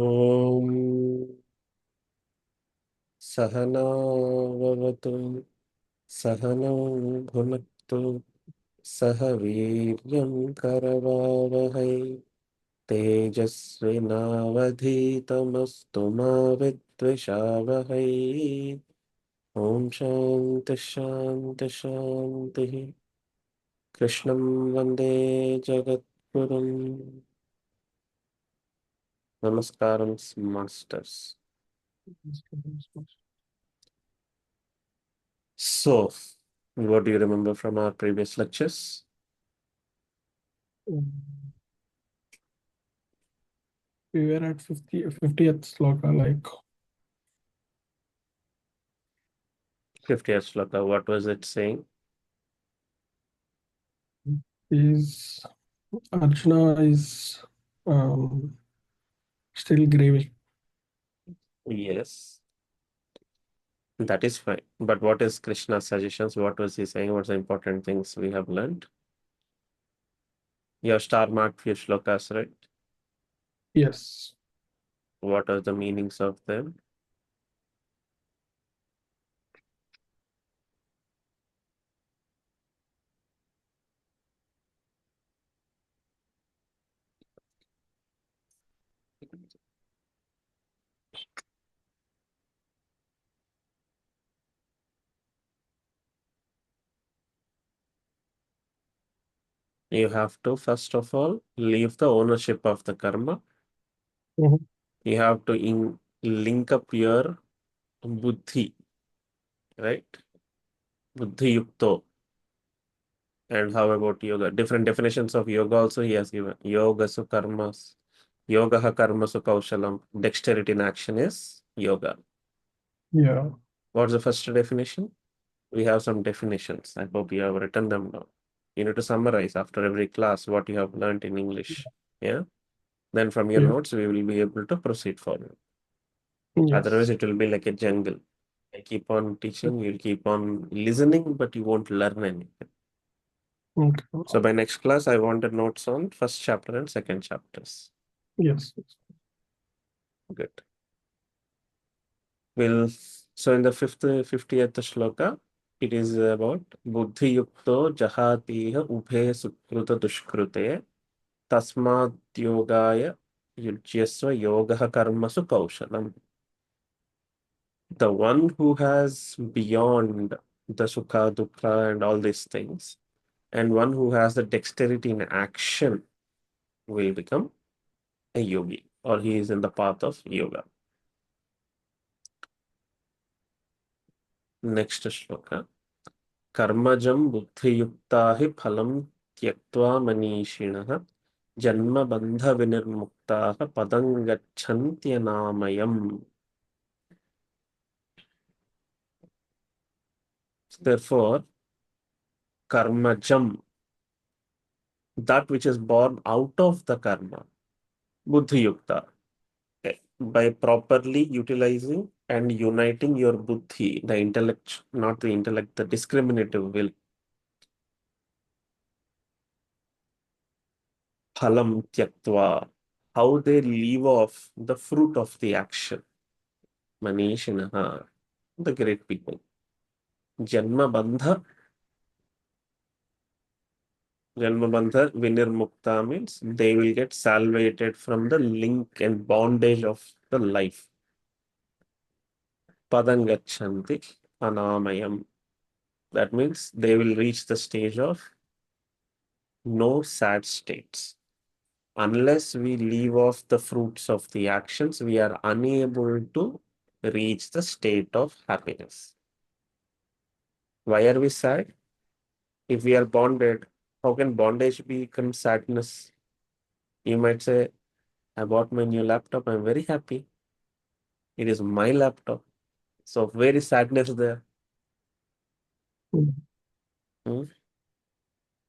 ॐ सहनाववतु सहनौ भुनक्तु सह वीर्यं करवावहै तेजस्विनावधीतमस्तु मा विद्विषावहै ॐ शान्ति शान्ति शान्तिः कृष्णं वन्दे जगद्गुरुम् नमस्कारं Masters So, what do you remember from our previous lectures? We were at 50th sloka, like 50th sloka, what was it saying? is Arjuna is still grieving. Yes, that is fine. But what is Krishna's suggestions? What was he saying? What's the important things we have learned? You have star marked few shlokas, right? Yes. What are the meanings of them? You have to, first of all, leave the ownership of the karma. Mhm. You have to link up your buddhi, right? Buddhi yukto. And how about yoga? Different definitions of yoga also he has given. Yoga su karmas. Yoga karma su kaushalam. Dexterity in action is yoga. Yeah. What's the first definition? We have some definitions. I hope you have written them down. You need to summarize after every class what you have learned in English. Yeah. Then from your Yeah. notes, we will be able to proceed forward. Otherwise, Yes. it will be like a jungle. I keep on teaching, you'll keep on listening, but you won't learn anything. Okay. So by next class, I wanted notes on first chapter and second chapters. Yes. Good. Will so in the 50th shloka, it is about buddhi yukto jahatiha ubhe sukruta dushkrute tasmad yogaya yujyasva yoga karmasu kaushalam. The one who has beyond the sukha, dukkha, and all these things, and one who has the dexterity in action will become a yogi, or he is in the path of yoga. Next shloka. कर्मजं बुद्धियुक्ता हि फलं त्यक्त्वा मनीषिणः जन्मबन्धविनिर्मुक्ताः पदं गच्छन्त्यनामयम्. Therefore, karmajam, that which is born out of the karma, buddhiyukta, by properly utilizing and uniting your buddhi, the intellect, not the intellect, the discriminative will, phalam tyaktva, how they leave off the fruit of the action. Manishinaha, the great people. Janma bandha vinirmukta means they will get salvated from the link and bondage of the life. Padangachanti anamayam. That means they will reach the stage of no sad states. Unless we leave off the fruits of the actions, we are unable to reach the state of happiness. Why are we sad? If we are bonded, how can bondage become sadness? You might say, I bought my new laptop, I'm very happy. It is my laptop. So very sadness there. Mm. Hmm?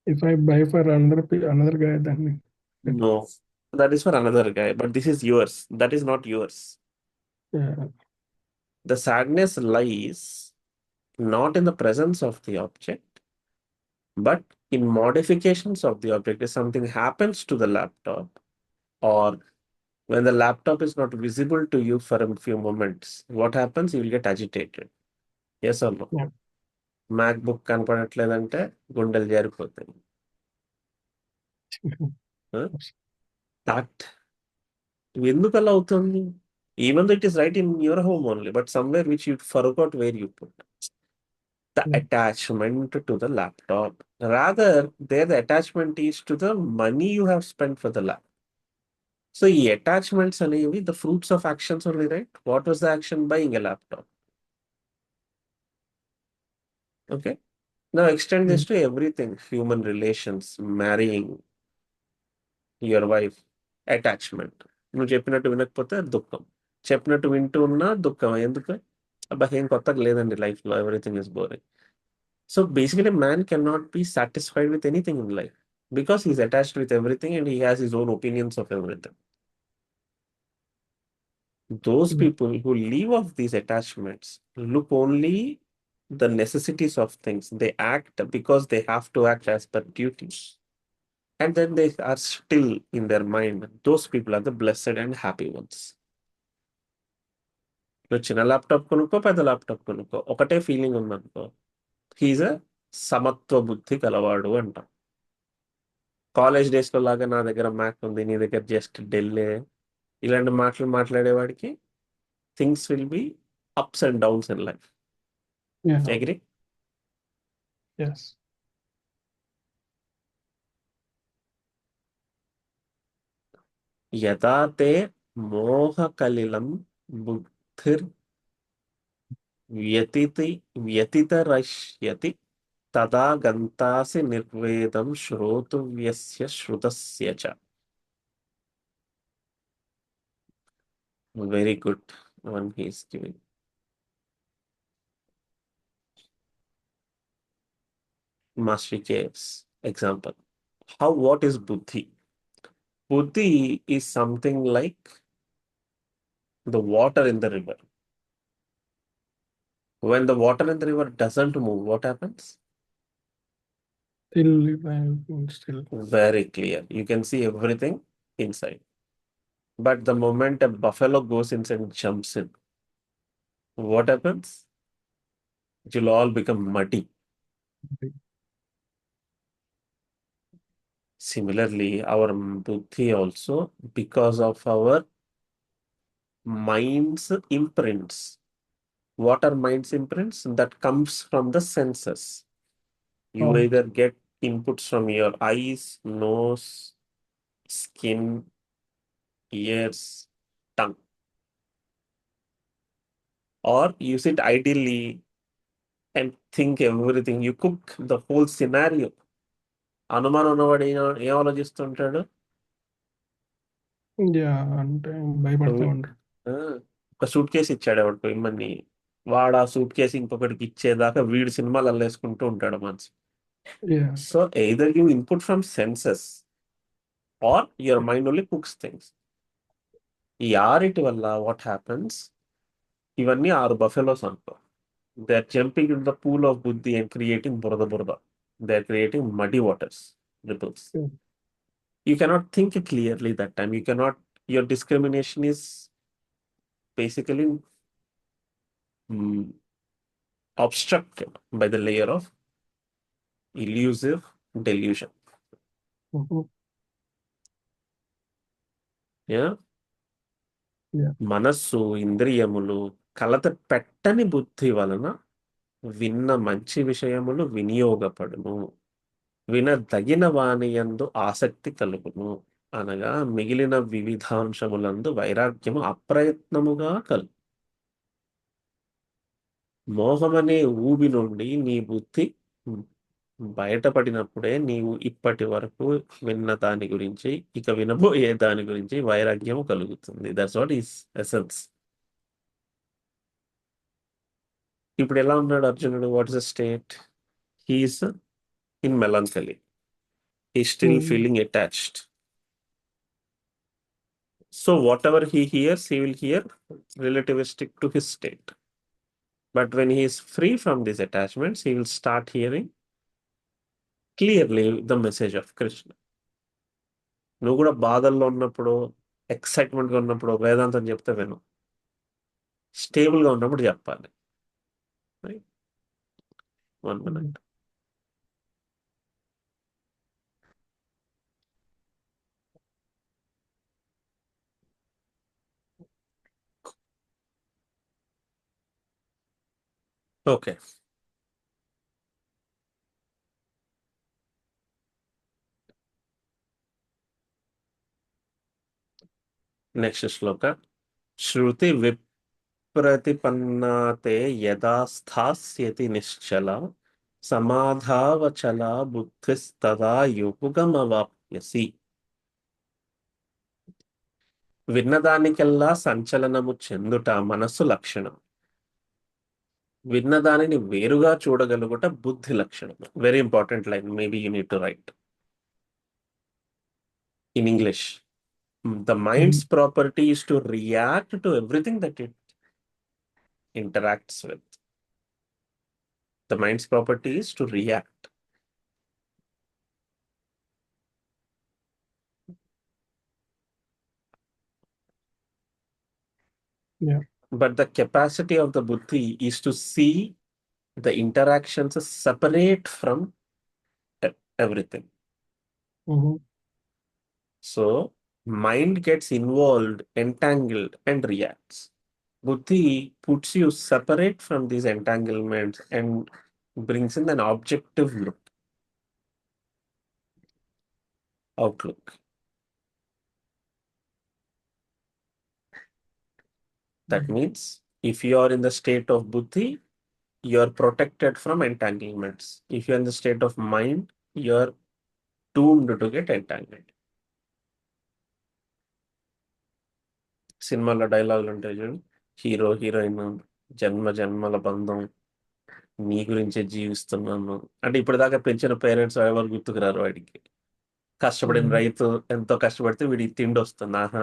If I buy for another guy, then No, that is for another guy, but this is yours. That is not yours. yeah. The sadness lies not in the presence of the object, but in modifications of the object. If something happens to the laptop, or When the laptop is not visible to you for a few moments, what happens? You will get agitated. Yes or no? Yeah. MacBook కనపడట్లేదంటే గుండెలు జారిపోతాయి. That ఎందుకు అలా అవుతుంది? Even though it is right in your home only, but somewhere which you forgot where you put the Yeah. attachment to the laptop. Rather, there the attachment is to the money you have spent for the laptop. So ఈ attachments అనేవి the fruits of actions only, right? What was the action? Buying a laptop. Okay. Now extend this Mm. to everything. Human relations, marrying your wife, attachment. నువ్వు చెప్పినట్టు వినకపోతే దుఃఖం. చెప్పినట్టు వింటూ ఉన్నా దుఃఖం. ఎందుకు? అబ్బా ఏం కొత్తగా లేదండి లైఫ్లో, everything is boring. So basically, man cannot be satisfied with anything in life because he's attached with everything and he has his own opinions of everything. Those Mm. people who leave off these attachments look only the necessities of things. They act because they have to act as per duties. And then they are still in their mind. Those people are the blessed and happy ones. నువ్వు చిన్న laptop కొనుక్కో, పెద్ద laptop కొనుక్కో, ఒకటే feeling ఉందనుకో, he's a సమత్వ బుద్ధి కలవాడు అంటాం. కాలేజ్ డేస్లో లాగా నా దగ్గర మ్యాక్ ఉంది, నీ దగ్గర జస్ట్ డెల్లే, ఇలాంటి మాటలు మాట్లాడేవాడికి things will be ups and downs in life. Yeah. Agree? Yes. యథా తే మోహకలిలం బుద్ధిర్ వ్యతితరష్యతి తదా గంతాసి నిర్వేదం శ్రోతువ్యస్య శ్రుతస్య చ. Very good one he is giving. Mastery Caves example. What is buddhi? Buddhi is something like the water in the river. When the water in the river doesn't move, what happens? Still. Very clear. You can see everything inside. But the moment a buffalo goes inside and jumps in, what happens? It will all become muddy. Similarly, our buddhi also, because of our mind's imprints. What are mind's imprints? That comes from the senses. You Oh. either get inputs from your eyes, nose, skin, ears, tongue, or you sit idly and think everything. You cook the whole scenario. అనుమానం ఉన్నవాడు ఏం ఆలోచిస్తుంటాడు? అంటే భయపడతా ఉంటాడు. ఒక suit case ఇచ్చాడు ఎవరికి ఇమ్మని, వాడు ఆ సూట్ కేసు ఇంకొకటికి ఇచ్చేదాకా వీడి సినిమాలు అల్లేసుకుంటూ ఉంటాడు మనసు. So either you input from senses or your mind only cooks things. ఈ ఆరిటి వల్ల వాట్ హ్యాపన్స్, ఇవన్నీ 6 బఫెలోస్ అనుకో, they are jumping in the pool of buddhi and creating burada. They are creating muddy waters, ripples. You cannot think clearly that time. Your discrimination is basically obstructed by the layer of elusive delusion. Yeah? మనస్సు, ఇంద్రియములు కలత పెట్టని బుద్ధి వలన విన్న మంచి విషయములు వినియోగపడును, వినదగిన వానియందు ఆసక్తి కలుగును, అనగా మిగిలిన వివిధాంశములందు వైరాగ్యము అప్రయత్నముగా కలుగు. మోహమనే ఊబి నుండి నీ బుద్ధి బయటపడినప్పుడే నీవు ఇప్పటి వరకు విన్న దాని గురించి, ఇక వినబోయే దాని గురించి వైరాగ్యము కలుగుతుంది. That's what is essence. ఇప్పుడు ఎలా ఉన్నాడు అర్జునుడు? What is the state? He is in melancholy. He's still feeling attached. So whatever he hears, he will hear relativistic to his state. But when he is free from these attachments, he will start hearing clearly the message of Krishna. నువ్వు కూడా బాధల్లో ఉన్నప్పుడు ఎక్సైట్మెంట్గా ఉన్నప్పుడు వేదాంతం చెప్తే విను. స్టేబుల్గా ఉన్నప్పుడు చెప్పాలి. Right, 1 minute. ఓకే, నెక్స్ట్ శ్లోక. శృతి విప్రతిపన్నాతే యదా స్థాస్యతి నిశ్చల సమాధావచల బుద్ధిస్తదా యుగమవాప్యసి. విన్నదానికెల్లా సంచలనము చెందుట మనస్సు లక్షణం, విన్నదానిని వేరుగా చూడగలుగుట బుద్ధి లక్షణం. Very important line, maybe you need to right in English. The mind's property is to react to everything that it interacts with. The mind's property is to react. Yeah. But the capacity of the buddhi is to see the interactions separate from everything. Mhm. So mind gets involved, entangled, and reacts. Buddhi puts you separate from these entanglements and brings in an objective outlook. That means if you are in the state of buddhi, you're protected from entanglements. If you're in the state of mind, you're doomed to get entangled. సినిమాలో డైలాగులు ఉంటాయి చూడు, hero heroine జన్మ జన్మల బంధం, నీ గురించే జీవిస్తున్నాను అంటే ఇప్పటిదాకా పెంచిన పేరెంట్స్ ఎవరు గుర్తుకురారు వాడికి. కష్టపడిన రైతు ఎంతో కష్టపడితే వీడికి తిండి వస్తుంది. ఆహా,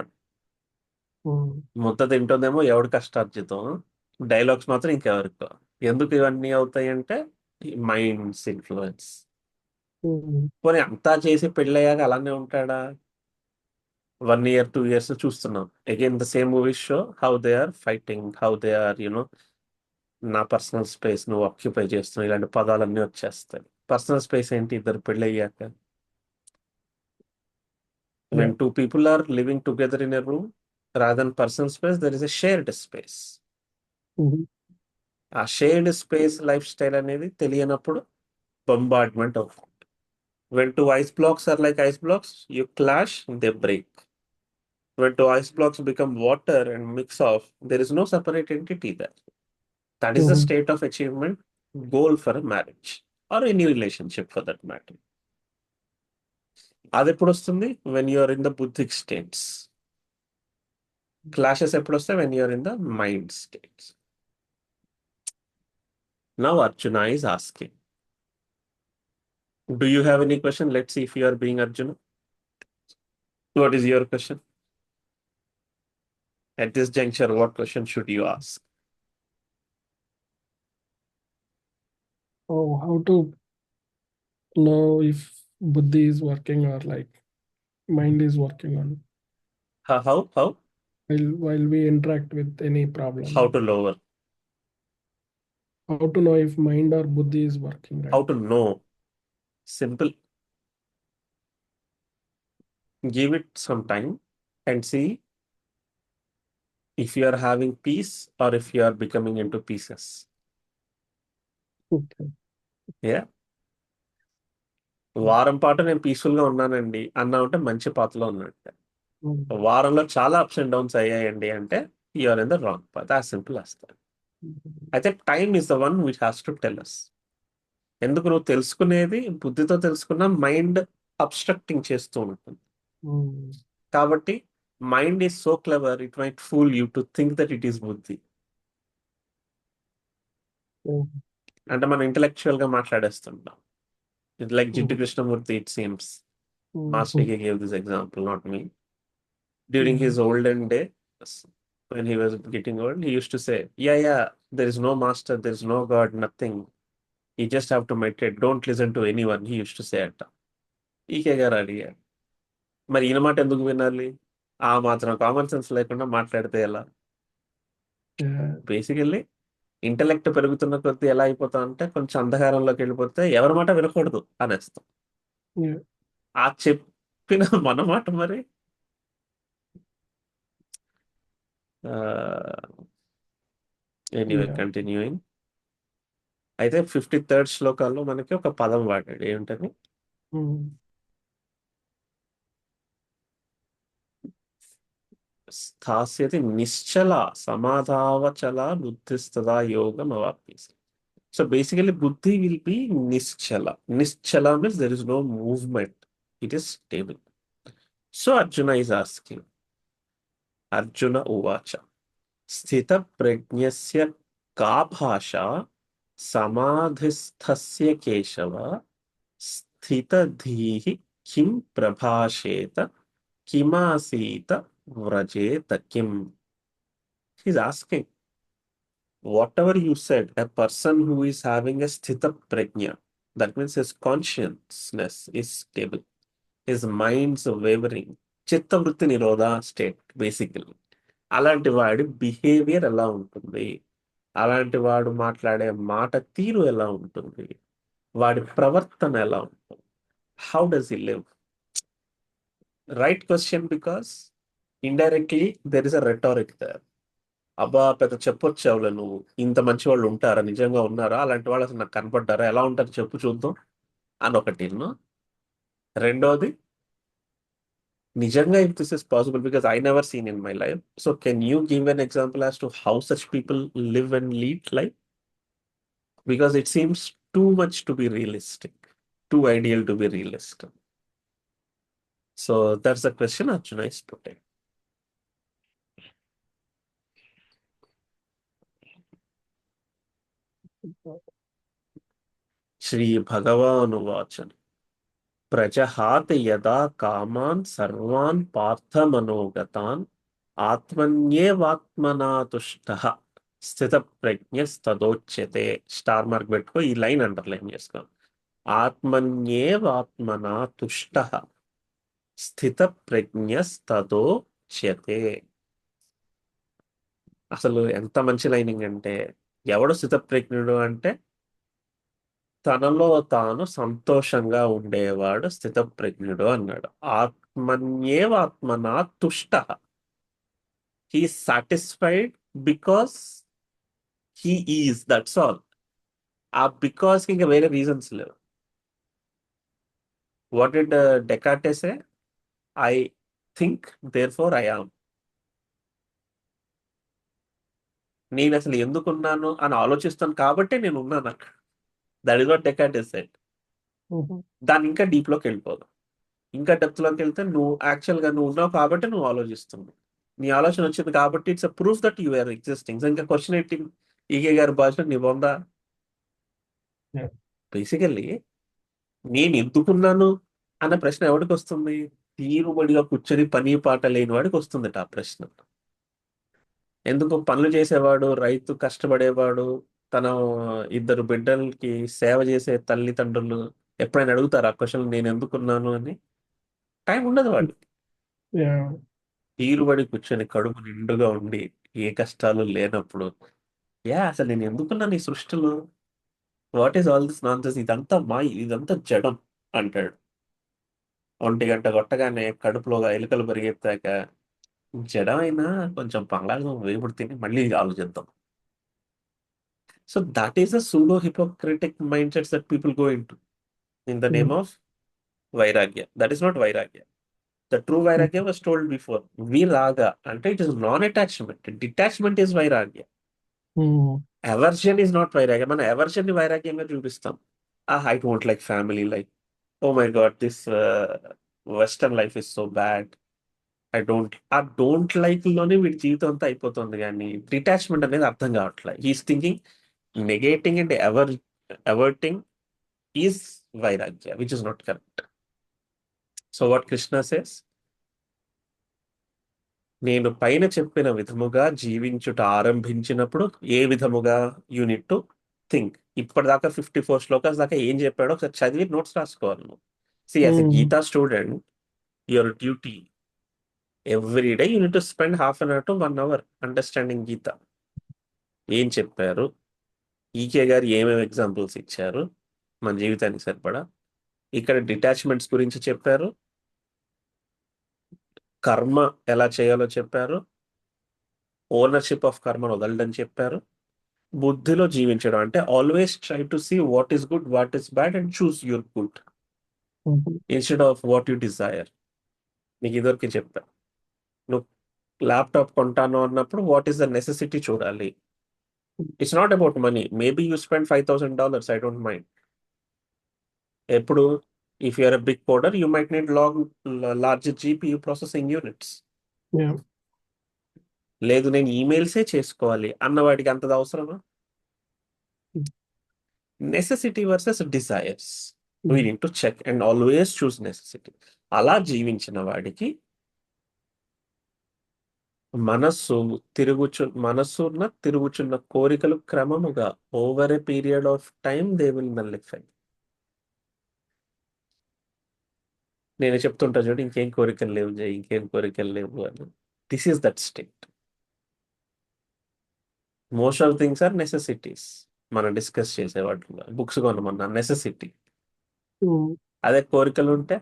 ముద్ద తింటుందేమో ఎవడు కష్టార్జితం, డైలాగ్స్ మాత్రం ఇంకెవరికో. ఎందుకు ఇవన్నీ అవుతాయి అంటే మైండ్స్ ఇన్ఫ్లుయెన్స్. పోనీ అంతా చేసి పెళ్ళయ్యాక అలానే ఉంటాడా? 1 year 2 years చూస్తున్నాం. Again the same movies show how they are fighting, how they are నా పర్సనల్ స్పేస్ నువ్వు ఆక్యుపై చేస్తున్నావు, ఇలాంటి పదాలన్నీ వచ్చేస్తాయి. పర్సనల్ స్పేస్ ఏంటి? ఇద్దరు పెళ్ళయ్యాక when two people are living together in a room, rather than personal space, there is a shared space. ఆ షేర్డ్ స్పేస్ లైఫ్ స్టైల్ అనేది తెలియనప్పుడు బొంబార్డ్మెంట్ అవుతుంది. when two ice blocks are like ice blocks, you clash, they break. When two ice blocks become water and mix off, there is no separate entity there. That is the state of achievement goal for a marriage or any relationship for that matter. అది ఎప్పుడు వస్తుంది? when you are in the buddhic states. Clashes ఎప్పుడు వస్తాయి? when you are in the mind states. Now Arjuna is asking, do you have any question? Let's see if you are being Arjuna. What is your question? At this juncture, what question should you ask? Oh, how to know if buddhi is working or like mind is working on How? while we interact with any problem. How to lower? How to know if mind or buddhi is working right? How to know? Simple. Give it some time and see if you are having peace or if you are becoming into pieces. Okay. Yeah. వారం పాటు నేను peaceful గా ఉన్నానండి అన్నా ఉంటే మంచి పాతలో ఉన్నట్టే. వారంలో చాలా అప్స్ అండ్ డౌన్స్ అయ్యాయండి అంటే you're in the wrong path. As simple as that. అయితే time is the one which has to tell us. ఎందుకు నువ్వు తెలుసుకునేది బుద్ధితో తెలుసుకున్న మైండ్ అబ్స్ట్రక్టింగ్ చేస్తూ ఉంటుంది. కాబట్టి mind is so clever, it might fool you to think that it is బుద్ధి. అంటే మనం ఇంటలెక్చువల్ గా మాట్లాడేస్తుంటాం. It's like Jittu Krishnamurti, it seems. Master gave this example, not me. During his olden days, when he was getting old, he used to say, yeah, there is no master, there is no God, nothing. You just have to meditate. Don't listen to anyone. He used to say at. ఈకే గారు అడిగారు, మరి ఈయన మాట ఎందుకు వినాలి? ఆ మాత్రం common sense లేకుండా మాట్లాడితే ఎలా? Yeah. బేసికల్లీ ఇంటలెక్ట్ పెరుగుతున్న కొద్దీ ఎలా అయిపోతాం అంటే కొంచెం అంధకారంలోకి వెళ్ళిపోతే ఎవరి మాట వినకూడదు అనేస్తాం. Yeah. ఆ చెప్పిన మన మాట మరి ఎనీవే Yeah. కంటిన్యూయింగ్. అయితే 53rd శ్లోకాల్లో మనకి ఒక పదం వాడాడు ఏమిటని, Mm. స్థాస్యతి నిశ్చల సమాధావచల బుద్ధిస్తదా యోగం అవాప్తి. సో బేసికలీ బుద్ధి విల్ బి నిశ్చల. నిశ్చల means there is no movement, it is stable. So Arjuna is asking, Arjuna ఉవాచ స్థిత ప్రజ్ఞస్య కా భాష సమాధిస్థస్య కేశవ స్థితధీః కిం ప్రభాషేత కిమాసీత వ్రజేత కిం. He's asking, whatever you said, a person who is having a sthita prajna, that means his consciousness is stable, his mind's wavering, చిత్త వృత్తి నిరోధ state basically. అలాంటి వాడి బిహేవియర్ ఎలా ఉంటుంది, అలాంటి వాడు మాట్లాడే మాట తీరు ఎలా ఉంటుంది, వాడి ప్రవర్తన ఎలా ఉంటుంది, how does he live? Right question, because indirectly there is a rhetoric there. అబ్బా పెద్ద చెప్పొచ్చావులే నువ్వు, ఇంత మంచి వాళ్ళు ఉంటారా, నిజంగా ఉన్నారా, అలాంటి వాళ్ళు అసలు నాకు కనపడ్డారా, ఎలా ఉంటారు చెప్పు చూద్దాం అని ఒకటి. రెండోది, నిజంగా if this is possible, because I never seen in my life, so can you give an example as to how such people live and lead life? Because it seems too much to be realistic, too ideal to be realistic. So that's the question Arjuna is putting. Shri Bhagavanuvacha ప్రజహాతి యదా come on సర్వాన్ పార్థమనోగతాన్ ఆత్మన్యేవాత్మనా తుష్టః స్థిత ప్రజ్ఞస్తదోచ్యతే. Star mark పెట్టుకో, ఈ line underline చేసుకో. ఆత్మన్యేవాత్మనా తుష్టః స్థిత ప్రజ్ఞస్తదోచ్యతే. అసలు ఎంత మంచి lining అంటే, ఎవడు స్థితప్రజ్ఞుడు అంటే తనలో తాను సంతోషంగా ఉండేవాడు స్థితప్రజ్ఞుడు అన్నాడు. ఆత్మన్యేవాత్మనా తుష్ట, he satisfied because he is, that's all. ఆ బికాస్ కి ఇంకా వేరే రీజన్స్ లేవు. What did Descartes say? I think therefore I am. నేను అసలు ఎందుకున్నాను అని ఆలోచిస్తాను కాబట్టి నేను ఉన్నాను అక్కడ. That is what Descartes said. Mhm. దాన్ని ఇంకా డీప్ లోకి వెళ్ళిపోదు. ఇంకా డెప్త్ లోకి వెళ్తే నువ్వు యాక్చువల్ గా నువ్వు ఉన్నావు కాబట్టి నువ్వు ఆలోచిస్తున్నావు, నీ ఆలోచన వచ్చింది కాబట్టి it's a proof that you are existing. ఇంకా క్వశ్చన్ ఏంటి? ఈకే గారి భాషలో నిబంధ. Yeah. బేసికల్లీ నేను ఎందుకున్నాను అన్న ప్రశ్న ఎవరికి వస్తుంది? తీరుబడిగా కూర్చొని పని పాట లేని వాడికి వస్తుంది ఆ ప్రశ్న. ఎందుకు? పనులు చేసేవాడు, రైతు, కష్టపడేవాడు, తన ఇద్దరు బిడ్డలకి సేవ చేసే తల్లిదండ్రులు ఎప్పుడైనా అడుగుతారు ఆ క్వశ్చన్, నేను ఎందుకున్నాను అని? టైం ఉండదు వాడు. Yeah. తీరుబడి కూర్చొని కడుపు నిండుగా ఉండి ఏ కష్టాలు లేనప్పుడు, అసలు నేను ఎందుకున్నాను ఈ సృష్టిలో, what is all this non sense, ఇదంతా ఇదంతా జడం అంటాడు. 1 గంట కొట్టగానే కడుపులో ఎలుకలు పరిగెత్తాక జడమైనా కొంచెం బంగాళదుంప వేపుడు తిని మళ్ళీ ఆలోచిద్దాం. So that is a pseudo hypocritic mind sets that people go in to in the name of వైరాగ్య. దట్ ఈస్ నాట్ వైరాగ్య. The true Vairagya was told before. Viraga, and it is non-attachment. Detachment is Vairagya. Mm. Aversion is not Vairagya. Man, aversion ni Vairagya mein చూపిస్తాం. I don't like family. Like, oh my God, this Western life is so bad. I don't like లోనే వీడి జీవితం అంతా అయిపోతుంది. కానీ detachment అనేది అర్థం కావట్లేదు. He's thinking negating and averting is వైరాగ్య, which is not correct. So what Krishna says, నేను పైన చెప్పిన విధముగా జీవించుట ఆరంభించినప్పుడు ఏ విధముగా యూనిట్ టు థింక్. ఇప్పటిదాకా 54 శ్లోకాస్ దాకా ఏం చెప్పాడో ఒకసారి చదివి నోట్స్ రాసుకోవాలి నువ్వు. See as a Mm. Gita student, your duty every day you need to spend half an hour to 1 hour understanding Gita. ఏం చెప్పారు, ఈకే గారు ఏమేమి ఎగ్జాంపుల్స్ ఇచ్చారు మన జీవితానికి సరిపడా. ఇక్కడ డిటాచ్మెంట్స్ గురించి చెప్పారు, కర్మ ఎలా చేయాలో చెప్పారు, ఓనర్షిప్ ఆఫ్ కర్మను వదలడం చెప్పారు, బుద్ధిలో జీవించడం అంటే always try to see what is good, what is bad and choose your good instead of what you desire. నీకు ఇదివరకు చెప్పా, నువ్వు ల్యాప్టాప్ కొంటాను అన్నప్పుడు వాట్ ఈస్ ద నెసెసిటీ చూడాలి. It's not about money, maybe you spend $5,000, I don't mind. ఎప్పుడు, if you're a big coder you might need large GPU processing units. Yeah. లేదు నేను ఈమెయిల్సే చేసుకోవాలి అన్నవాడికి అంతది అవసరమా? Necessity versus desires we need to check and always choose necessity. అలా జీవించిన వాడికి మనస్సున్న తిరుగుచున్న కోరికలు క్రమముగా over a period of time they will nullify. నేను చెప్తుంటా చూడు, ఇంకేం కోరికలు లేవు జై, ఇంకేం కోరికలు లేవు అని. This is that state. Most of things are necessities. మనం డిస్కస్ చేసేవాళ్ళు బుక్స్ కొనమన్నా నెసెసిటీ. Mm. అదే కోరికలు ఉంటే,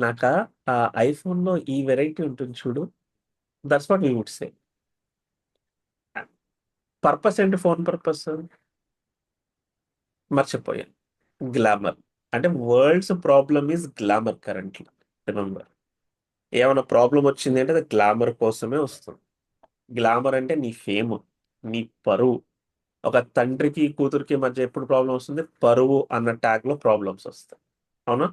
నాకు ఆ ఐఫోన్ లో ఈ వెరైటీ ఉంటుంది చూడు, that's what we would say. Purpose ఏంటి, ఫోన్ పర్పస్ మర్చిపోయాను. గ్లామర్. అంటే world's problem is glamour currently. Remember, ఏమైనా ప్రాబ్లం వచ్చింది అంటే అది గ్లామర్ కోసమే వస్తుంది. గ్లామర్ అంటే నీ ఫేమ్, నీ పరువు. ఒక తండ్రికి కూతురికి మధ్య ఎప్పుడు ప్రాబ్లం వస్తుంది, పరువు అన్న ట్యాగ్ లో ప్రాబ్లమ్స్ వస్తాయి, అవునా?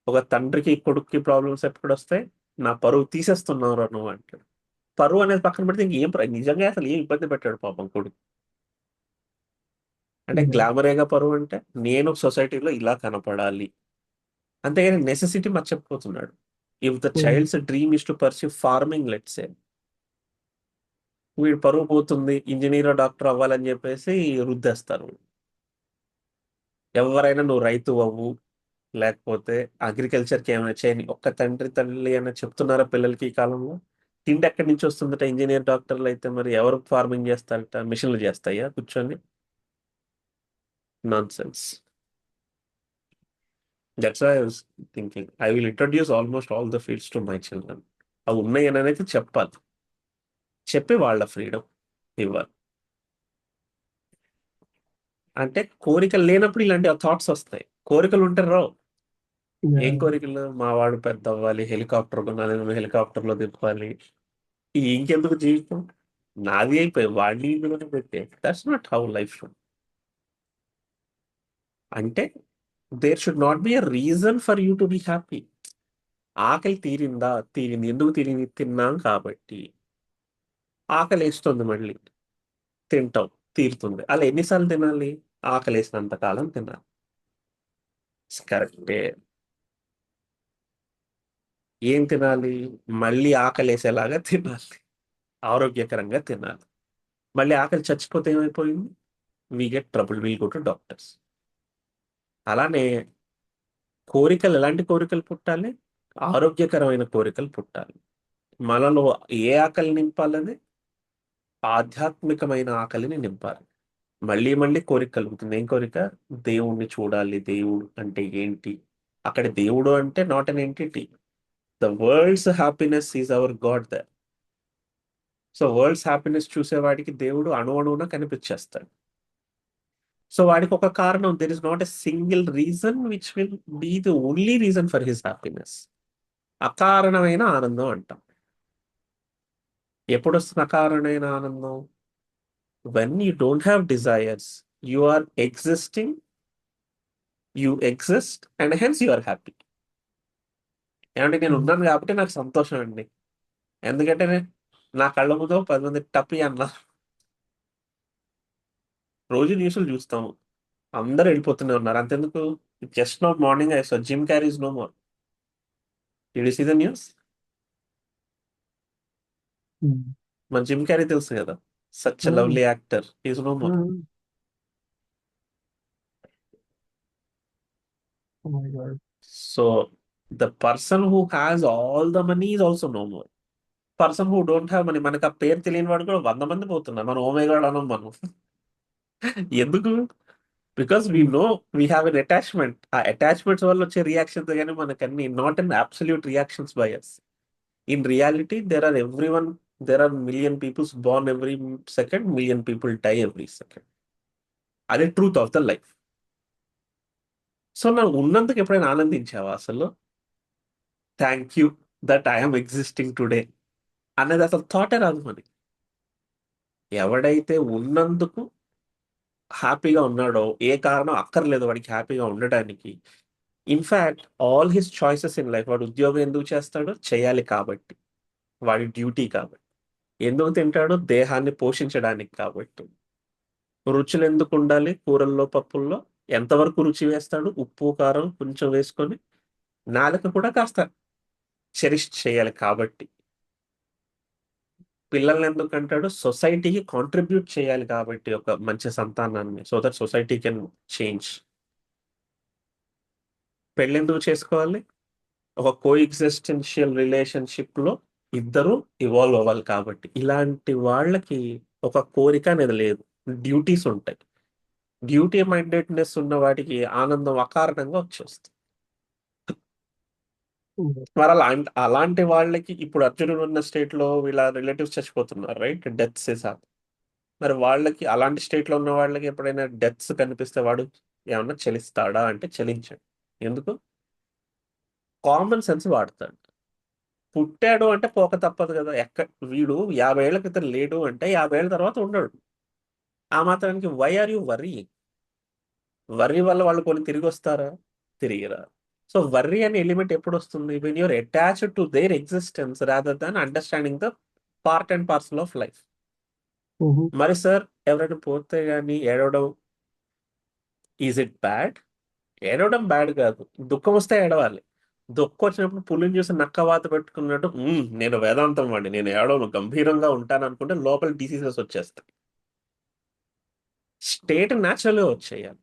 ఒక తండ్రికి కొడుక్కి ప్రాబ్లమ్స్ ఎప్పుడు వస్తాయి, నా పరువు తీసేస్తున్నావు నువ్వు అంటాడు. పరువు అనేది పక్కన పెడితే ఇంకేం నిజంగా అసలు ఏం ఇబ్బంది పెట్టాడు పాపం కొడుకు. అంటే Yeah. గ్లామరేగా పరువు అంటే, నేను సొసైటీలో ఇలా కనపడాలి. అంతేగాని నెసెసిటీ మర్చిపోతున్నాడు. If the Mm. Child's dream is to perceive farming let's say, వీడు పరువు పోతుంది ఇంజనీర్ డాక్టర్ అవ్వాలని చెప్పేసి రుద్దేస్తారు. ఎవరైనా నువ్వు రైతు అవ్వు, లేకపోతే అగ్రికల్చర్కి ఏమైనా చేయని ఒక్క తండ్రి తల్లి అని చెప్తున్నారా పిల్లలకి ఈ కాలంలో? తిండి ఎక్కడి నుంచి వస్తుందట? ఇంజనీర్ డాక్టర్లు అయితే మరి ఎవరు ఫార్మింగ్ చేస్తారట? మిషన్లు చేస్తాయా కూర్చొని? Nonsense. That's why I was thinking I will introduce almost all the fields to my children. అవి ఉన్నాయి అని అయితే చెప్పాలి, చెప్పి వాళ్ళ ఫ్రీడమ్ ఇవ్వాలి. అంటే కోరికలు లేనప్పుడు ఇలాంటి థాట్స్ వస్తాయి, కోరికలు ఉంటే రావు. ఏం Yeah. కోరికలు? మా వాడు పెద్ద అవ్వాలి, హెలికాప్టర్ కొనాలి, నన్ను హెలికాప్టర్ లో తిప్పాలి. ఇంకెందుకు జీవితం? నాది అయిపోయి వాడిని ఇందులోనే పెట్టే. That's not how life should. అంటే there should not be a reason for you to be happy. ఆకలి తీరిందా? తీరింది. ఎందుకు తీరింది? తిన్నాం కాబట్టి. ఆకలి వేస్తుంది, మళ్ళీ తింటాం, తీరుతుంది. అలా ఎన్నిసార్లు తినాలి? ఆకలి వేసినంత కాలం తినాలి. కరెక్టే. ఏం తినాలి? మళ్ళీ ఆకలి వేసేలాగా తినాలి, ఆరోగ్యకరంగా తినాలి. మళ్ళీ ఆకలి చచ్చిపోతే ఏమైపోయింది? We get trouble, we go to doctors. అలానే కోరికలు, ఎలాంటి కోరికలు పుట్టాలి? ఆరోగ్యకరమైన కోరికలు పుట్టాలి. మనలో ఏ ఆకలి నింపాలని? ఆధ్యాత్మికమైన ఆకలిని నింపాలి. మళ్ళీ మళ్ళీ కోరిక కలుగుతుంది. ఏం కోరిక? దేవుణ్ణి చూడాలి. దేవుడు అంటే ఏంటి? అక్కడ దేవుడు అంటే not an entity. The world's happiness is our God there. So world's happiness చూసేవాడికి దేవుడు అణువణువున కనిపించేస్తాడు. సో వాడికి ఒక కారణం, there is not a single reason which will be the only reason for his happiness. అకారణమైన ఆనందం అంటాం. ఎప్పుడు వస్తుంది అకారణమైన ఆనందం? When you don't have desires, you are existing, you exist and hence you are happy. ఏమంటే నేను ఉన్నాను కాబట్టి నాకు సంతోషం అండి. ఎందుకంటే నా కళ్ళ ముందు 10 మంది టప్పి అన్న. రోజు న్యూస్లు చూస్తాము, అందరూ వెళ్ళిపోతూనే ఉన్నారు. అంతెందుకు, just no morning I saw Jim Carrey's no more. Did you see the news? Mm. మన జిమ్ క్యారీ తెలుసు కదా, such Oh. Lovely actor, is no more. Oh my God. So the person who has all the money is also no more. Person who don't have money, మనకు ఆ పేరు తెలియని వాడు కూడా 100 మంది పోతున్నారు, మనం ఓమేగాడ్ అనం మనం. ఎందుకు? Because we know we have an attachment. ఆ అటాచ్మెంట్స్ వల్ల వచ్చే రియాక్షన్స్ కానీ మనకన్నీ not an absolute reactions by us. In reality there are million people born every second, million people die every second. అదే truth of the life. So మనం ఉన్నందుకు ఎప్పుడైనా ఆనందించావా అసలు? Thank you that I'm existing today అనేది అసలు థాటే రాదు మనకి. ఎవడైతే ఉన్నందుకు హ్యాపీగా ఉన్నాడో, ఏ కారణం అక్కర్లేదు వాడికి హ్యాపీగా ఉండడానికి. In fact all his choices in life, వాడు ఉద్యోగం ఎందుకు చేస్తాడో చేయాలి కాబట్టి, వాడి డ్యూటీ కాబట్టి. ఎందుకు తింటాడో దేహాన్ని పోషించడానికి కాబట్టి. రుచులు ఎందుకు ఉండాలి కూరల్లో పప్పుల్లో, ఎంతవరకు రుచి వేస్తాడు, ఉప్పు కారం కొంచెం వేసుకొని నాలుక కూడా కాస్త చెరిష్ చేయాలి కాబట్టి. పిల్లల్ని ఎందుకు అంటాడు, సొసైటీకి కాంట్రిబ్యూట్ చేయాలి కాబట్టి ఒక మంచి సంతానాన్ని, so that society can change. పెళ్ళెందుకు చేసుకోవాలి, ఒక కో ఎగ్జిస్టెన్షియల్ రిలేషన్షిప్ లో ఇద్దరు ఇవాల్వ్ అవ్వాలి కాబట్టి. ఇలాంటి వాళ్ళకి ఒక కోరిక అనేది లేదు, డ్యూటీస్ ఉంటాయి. డ్యూటీ మైండెడ్నెస్ ఉన్న వాటికి ఆనందం అకారణంగా వచ్చేస్తుంది. మరి అలాంటి వాళ్ళకి ఇప్పుడు అర్జునుడు ఉన్న స్టేట్ లో వీళ్ళ రిలేటివ్స్ చచ్చిపోతున్నారు, రైట్? Deaths is. మరి వాళ్ళకి అలాంటి స్టేట్ లో ఉన్న వాళ్ళకి ఎప్పుడైనా డెత్స్ కనిపిస్తే వాడు ఏమన్నా చలిస్తాడా అంటే చలించాడు. ఎందుకు? కామన్ సెన్స్ వాడతాడు. పుట్టాడు అంటే పోక తప్పదు కదా. వీడు 50 ఏళ్ల క్రితం లేడు అంటే 50 ఏళ్ల తర్వాత ఉండడు. ఆ మాత్రానికి why are you worry? Worry వల్ల వాళ్ళు కొన్ని తిరిగి వస్తారా? తిరిగిరా. సో వర్రీ అనే ఎలిమెంట్ ఎప్పుడు వస్తుంది? When you're attached to their existence rather than understanding the part and parcel of life. మరి సార్ ఎవరైనా పోతే గానీ ఏడవడం, ఈజ్ ఇట్ బ్యాడ్? ఏడవడం బ్యాడ్ కాదు, దుఃఖం వస్తే ఏడవాలి. దుఃఖం వచ్చినప్పుడు పులిని చూసి నక్క వాత పెట్టుకున్నట్టు నేను వేదాంతం వాడిని, నేను ఏడవను, గంభీరంగా ఉంటాను అనుకుంటే లోపల డిసీజెస్ వచ్చేస్తాయి. స్టేట్ న్యాచురల్గా వచ్చేయాలి.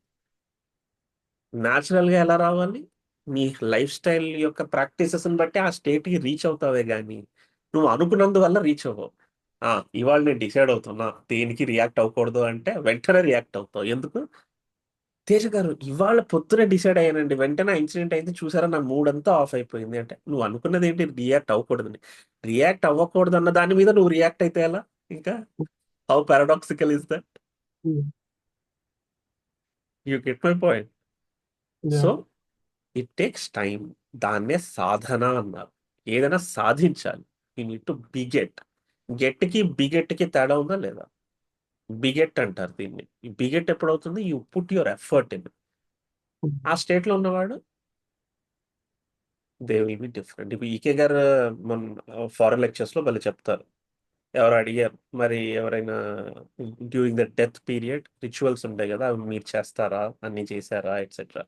న్యాచురల్గా ఎలా రావాలి? నీ లైఫ్ స్టైల్ యొక్క ప్రాక్టీసెస్ని బట్టి ఆ స్టేట్కి రీచ్ అవుతావే కానీ నువ్వు అనుకున్నందువల్ల రీచ్ అవ్వవు. ఇవాళ నేను డిసైడ్ అవుతున్నా దేనికి రియాక్ట్ అవ్వకూడదు అంటే వెంటనే రియాక్ట్ అవుతావు. ఎందుకు? తేజ గారు ఇవాళ పొద్దునే డిసైడ్ అయ్యానండి, వెంటనే ఇన్సిడెంట్ అయితే చూసారా నా మూడ్ అంతా ఆఫ్ అయిపోయింది అంటే, నువ్వు అనుకున్నది ఏంటి? రియాక్ట్ అవ్వకూడదని. రియాక్ట్ అవ్వకూడదు అన్న దాని మీద నువ్వు రియాక్ట్ అయితే ఎలా? ఇంకా how paradoxical is that? You get my point. So it takes time. దాన్నే సాధన అన్నారు. ఏదైనా సాధించాలి. You need to beget. గెట్కి బిగెట్కి తేడా ఉందా లేదా? బిగెట్ అంటారు దీన్ని. బిగెట్ ఎప్పుడవుతుంది? You put your effort in. ఆ స్టేట్ లో ఉన్నవాడు దే విల్ బి డిఫరెంట్. ఇప్పుడు ఈకే గారు మన ఫారెన్ లెక్చర్స్ లో వాళ్ళు చెప్తారు. ఎవరు అడిగారు, మరి ఎవరైనా during the death period rituals ఉంటాయి కదా, అవి మీరు చేస్తారా, అన్ని చేశారా etcetera.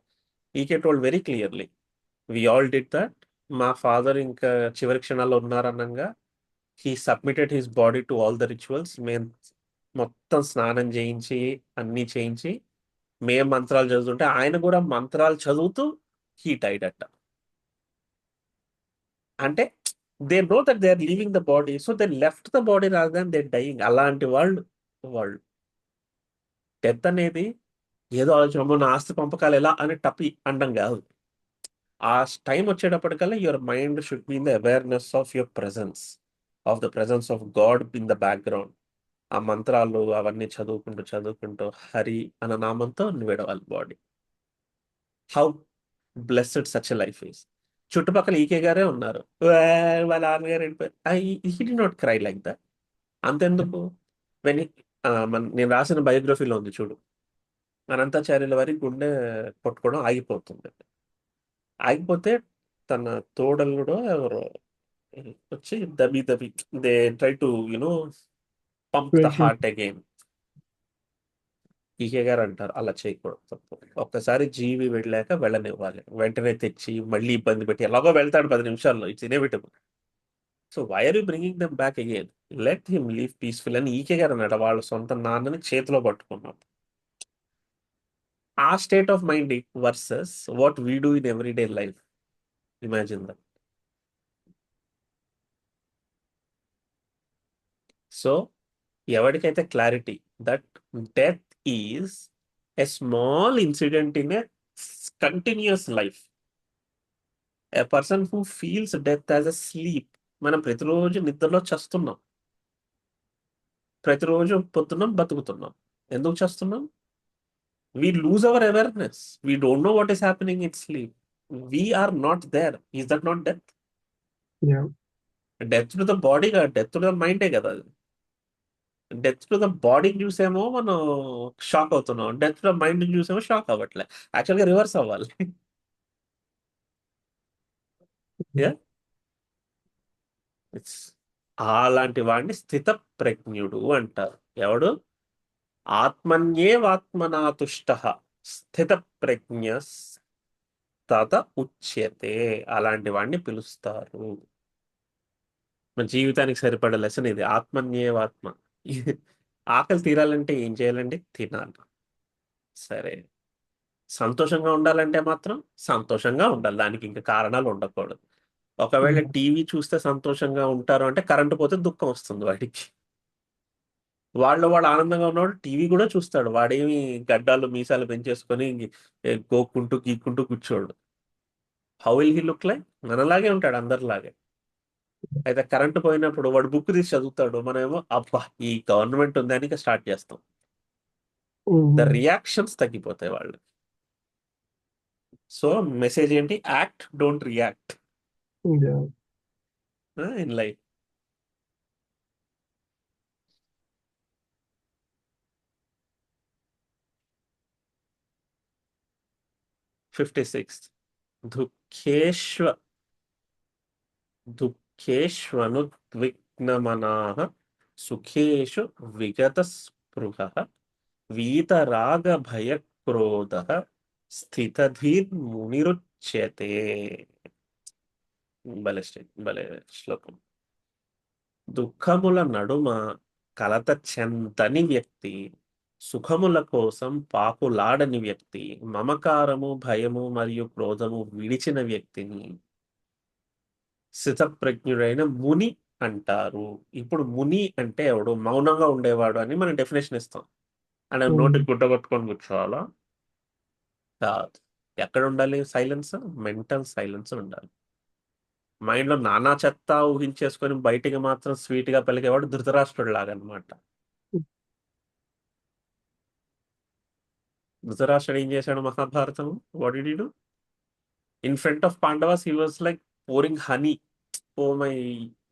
EK told very clearly, we all did that. మా ఫాదర్ ఇంకా చివరి క్షణాల్లో ఉన్నారనంగా he submitted his body to all the rituals. మేము మొత్తం స్నానం చేయించి అన్ని చేయించి మేము మంత్రాలు చదువుతుంటే ఆయన కూడా మంత్రాలు చదువుతూ హీ డైడ్ అట్ట. అంటే they know that they are leaving the body, so they left the body rather than they dying. అలాంటి వాళ్ళు డెత్ అనేది ఏదో ఆలోచన నా ఆస్తి పంపకాలు ఎలా అని టపి అండం కాదు. ఆ టైం వచ్చేటప్పటికల్లా your mind should be in the awareness of your presence, of the presence of God in the background. ఆ మంత్రాలు అవన్నీ చదువుకుంటూ చదువుకుంటూ హరి అన్న నామంతో విడవాలి body. How blessed such a life is. చుట్టుపక్కల ఈకే గారే ఉన్నారు, వాళ్ళ నాన్నగారు వెళ్ళిపోయారు, he did not cry like that. అంతెందుకు? వెన్ నేను రాసిన బయోగ్రఫీలో ఉంది చూడు, అనంతాచార్యుల వారి గుండె కొట్టుకోవడం ఆగిపోతుంది. ఆగిపోతే తన తోడలుడో ఎవరో వచ్చి దబి దబి they try to pump the heart again. EK గారు అంటారు అలా చేయకూడదు, తప్పు. ఒక్కసారి జీవి వెళ్ళాక వెళ్ళనివ్వాలి, వెంటనే తెచ్చి మళ్ళీ ఇబ్బంది పెట్టి ఎలాగో వెళ్తాడు 10 నిమిషాల్లో, it's inevitable. So why are you bringing them back again? Let him leave peaceful అని ఈకే గారు అన్నాడు వాళ్ళ సొంత నాన్నని చేతిలో పట్టుకున్నాం. ఆ state of mind versus what we do in everyday life. Imagine that. So ఎవరికైతే clarity that death is a small incident in a continuous life, a person who feels death as a sleep. మనం ప్రతిరోజు నిద్రలో చస్తున్నాం, ప్రతిరోజు పొద్దున్నాం బతుకుతున్నాం. ఎందుకు చేస్తున్నాం? We lose our awareness. We don't know what is happening in sleep. We are not there. Is that not death? Yeah. Death to the body కాదు, death to the మైండే కదా అది. డెత్ టు ద బాడీని చూసేమో మనం shock అవుతున్నాం, death to the మైండ్ని చూసేమో shock అవ్వట్లే. యాక్చువల్గా reverse అవ్వాలి. ఇట్స్ అలాంటి వాడిని స్థిత ప్రజ్ఞుడు అంటారు. ఎవడు? ఆత్మన్యేవాత్మనాతుష్ట స్థిత ప్రజ్ఞ తత ఉచ్యతే. అలాంటి వాడిని పిలుస్తారు. మన జీవితానికి సరిపడే లెసన్ ఇది. ఆత్మన్యేవాత్మ. ఆకలి తీరాలంటే ఏం చేయాలండి? తినాలి. సరే, సంతోషంగా ఉండాలంటే మాత్రం సంతోషంగా ఉండాలి, దానికి ఇంకా కారణాలు ఉండకూడదు. ఒకవేళ టీవీ చూస్తే సంతోషంగా ఉంటారు అంటే కరెంటు పోతే దుఃఖం వస్తుంది వాడికి. వాడు ఆనందంగా ఉన్నవాడు టీవీ కూడా చూస్తాడు, వాడేమి గడ్డాలు మీసాలు పెంచేసుకొని గోక్కుంటూ గీక్కుంటూ కూర్చోడు. How will he look like? మనలాగే ఉంటాడు, అందరిలాగే. అయితే కరెంటు పోయినప్పుడు వాడు బుక్ తీసి చదువుతాడు, మనమేమో అబ్బా ఈ గవర్నమెంట్ ఉందని స్టార్ట్ చేస్తాం. ద రియాక్షన్స్ తగ్గిపోతాయి వాళ్ళు. సో మెసేజ్ ఏంటి? Act, don't react in life. దుఃఖేష్వనుద్విగ్నమనాః సుఖేషు విగతస్పృహః వీతరాగభయక్రోధః స్థితధీర్మునిరుచ్యతే. భలే శ్లోకం. దుఃఖముల నడుమ కలత చెందని వ్యక్తి, సుఖముల కోసం పాకులాడని వ్యక్తి, మమకారము భయము మరియు క్రోధము విడిచిన వ్యక్తిని స్థితప్రజ్ఞుడైన ముని అంటారు. ఇప్పుడు ముని అంటే ఎవడు? మౌనంగా ఉండేవాడు అని మనం డెఫినేషన్ ఇస్తాం. అంటే నోటికి గుడ్డ కొట్టుకొని కూర్చోవాలా? కాదు. ఎక్కడ ఉండాలి సైలెన్స్? మెంటల్ సైలెన్స్ ఉండాలి. మైండ్లో నానా చెత్త ఊహించేసుకొని బయటికి మాత్రం స్వీట్ గా పలికేవాడు ధృతరాష్ట్రుడు లాగా అనమాట. ధృతరాష్ట్రుడు ఏం చేశాడు Mahabharatam? What did he do? In front of Pandavas he was like pouring honey. Oh my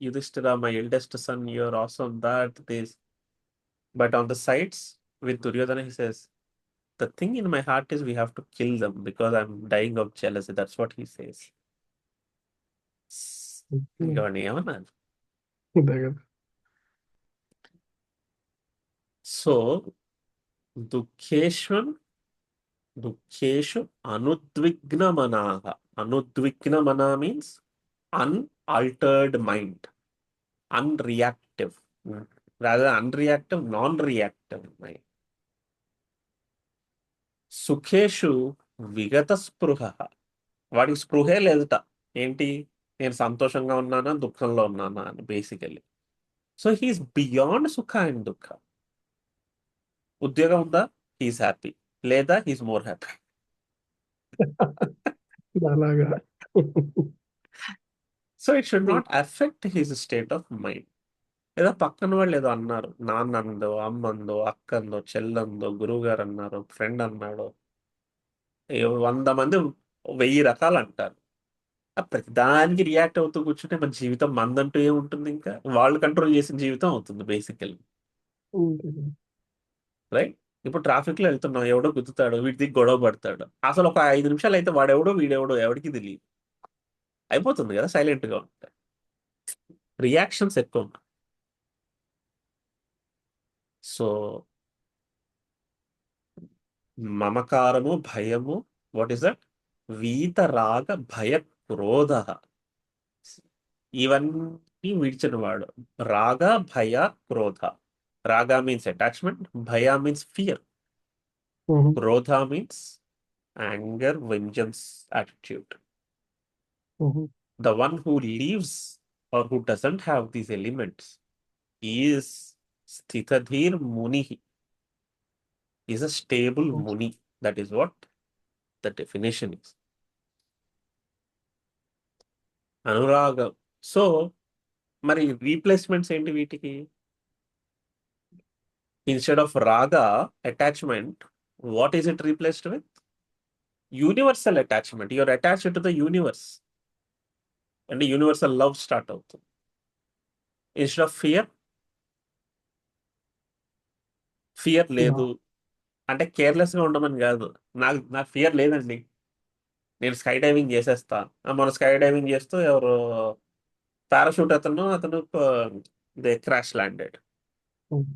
Yudhishthira, my eldest son, you're awesome, that, this. But on the sides with Duryodhana, he says, the thing in my heart is we have to kill them because I'm dying of jealousy. That's what he says. ఇంకేమన్నా ఏమన్నారు? సో దుఃఖేషు అనుద్విగ్నమనాః. అనుద్విగ్నమనా means unaltered mind, unreactive, rather unreactive, non-reactive mind. సుఖేషు విగత స్పృహ. వాడికి స్పృహే లేదుట. ఏంటి? నేను సంతోషంగా ఉన్నానా దుఃఖంలో ఉన్నానా అని బేసికల్లీ. సో హీఈస్ బియాండ్ సుఖ అండ్ దుఃఖ. ఉద్యోగం ఉందా? హీఈస్ హ్యాపీ, లేదా he's more happy. So it should not affect his state of mind. లేదా పక్కన వాళ్ళు ఏదో అన్నారు, నాన్న అందో, అమ్మ అందో, అక్క అందో, చెల్లందో, గురువు గారు అన్నారు, ఫ్రెండ్ అన్నాడు, 100 మంది 1000 రకాలు అంటారు. ప్రతిదానికి రియాక్ట్ అవుతూ కూర్చుంటే మన జీవితం మందంటూ ఏముంటుంది? ఇంకా వాళ్ళు కంట్రోల్ చేసిన జీవితం అవుతుంది బేసికల్లీ. రైట్? ఇప్పుడు ట్రాఫిక్ లో వెళ్తున్నాం, ఎవడో గుద్దుతాడు, వీటికి గొడవ పడతాడు. అసలు ఒక 5 నిమిషాలు అయితే వాడెవడో వీడెవడో ఎవడికి తెలియదు, అయిపోతుంది కదా సైలెంట్ గా ఉంటాయి. రియాక్షన్స్ ఎక్కువ ఉన్నాయి. సో మమకారము భయము, వాట్ ఈస్ దట్? వీతరాగ భయ క్రోధ, ఇవన్నీ విడిచిన వాడు. రాగ భయ క్రోధ. రాగ మీన్స్ అటాచ్మెంట్, భయ మీన్స్ ఫియర్, క్రోధ means anger, vengeance attitude. Mhm. The one who leaves or who doesn't have these elements is Sthitadhir Muni, is a stable Muni. That is what the definition is. అనురాగం. So మరి replacements ఏంటి వీటికి? Instead of రాగా attachment, what is it replaced with? Universal attachment. Your attached to the universe, అంటే universal love start అవుతుంది. Instead of fear, fear లేదు Yeah. అంటే careless గా ఉండమని కాదు. నాకు ఫియర్ లేదండి, నేను స్కై డైవింగ్ చేసేస్తా. మన స్కై డైవింగ్ చేస్తూ ఎవరు పారాషూట్ అతను they crash landed, Mhm.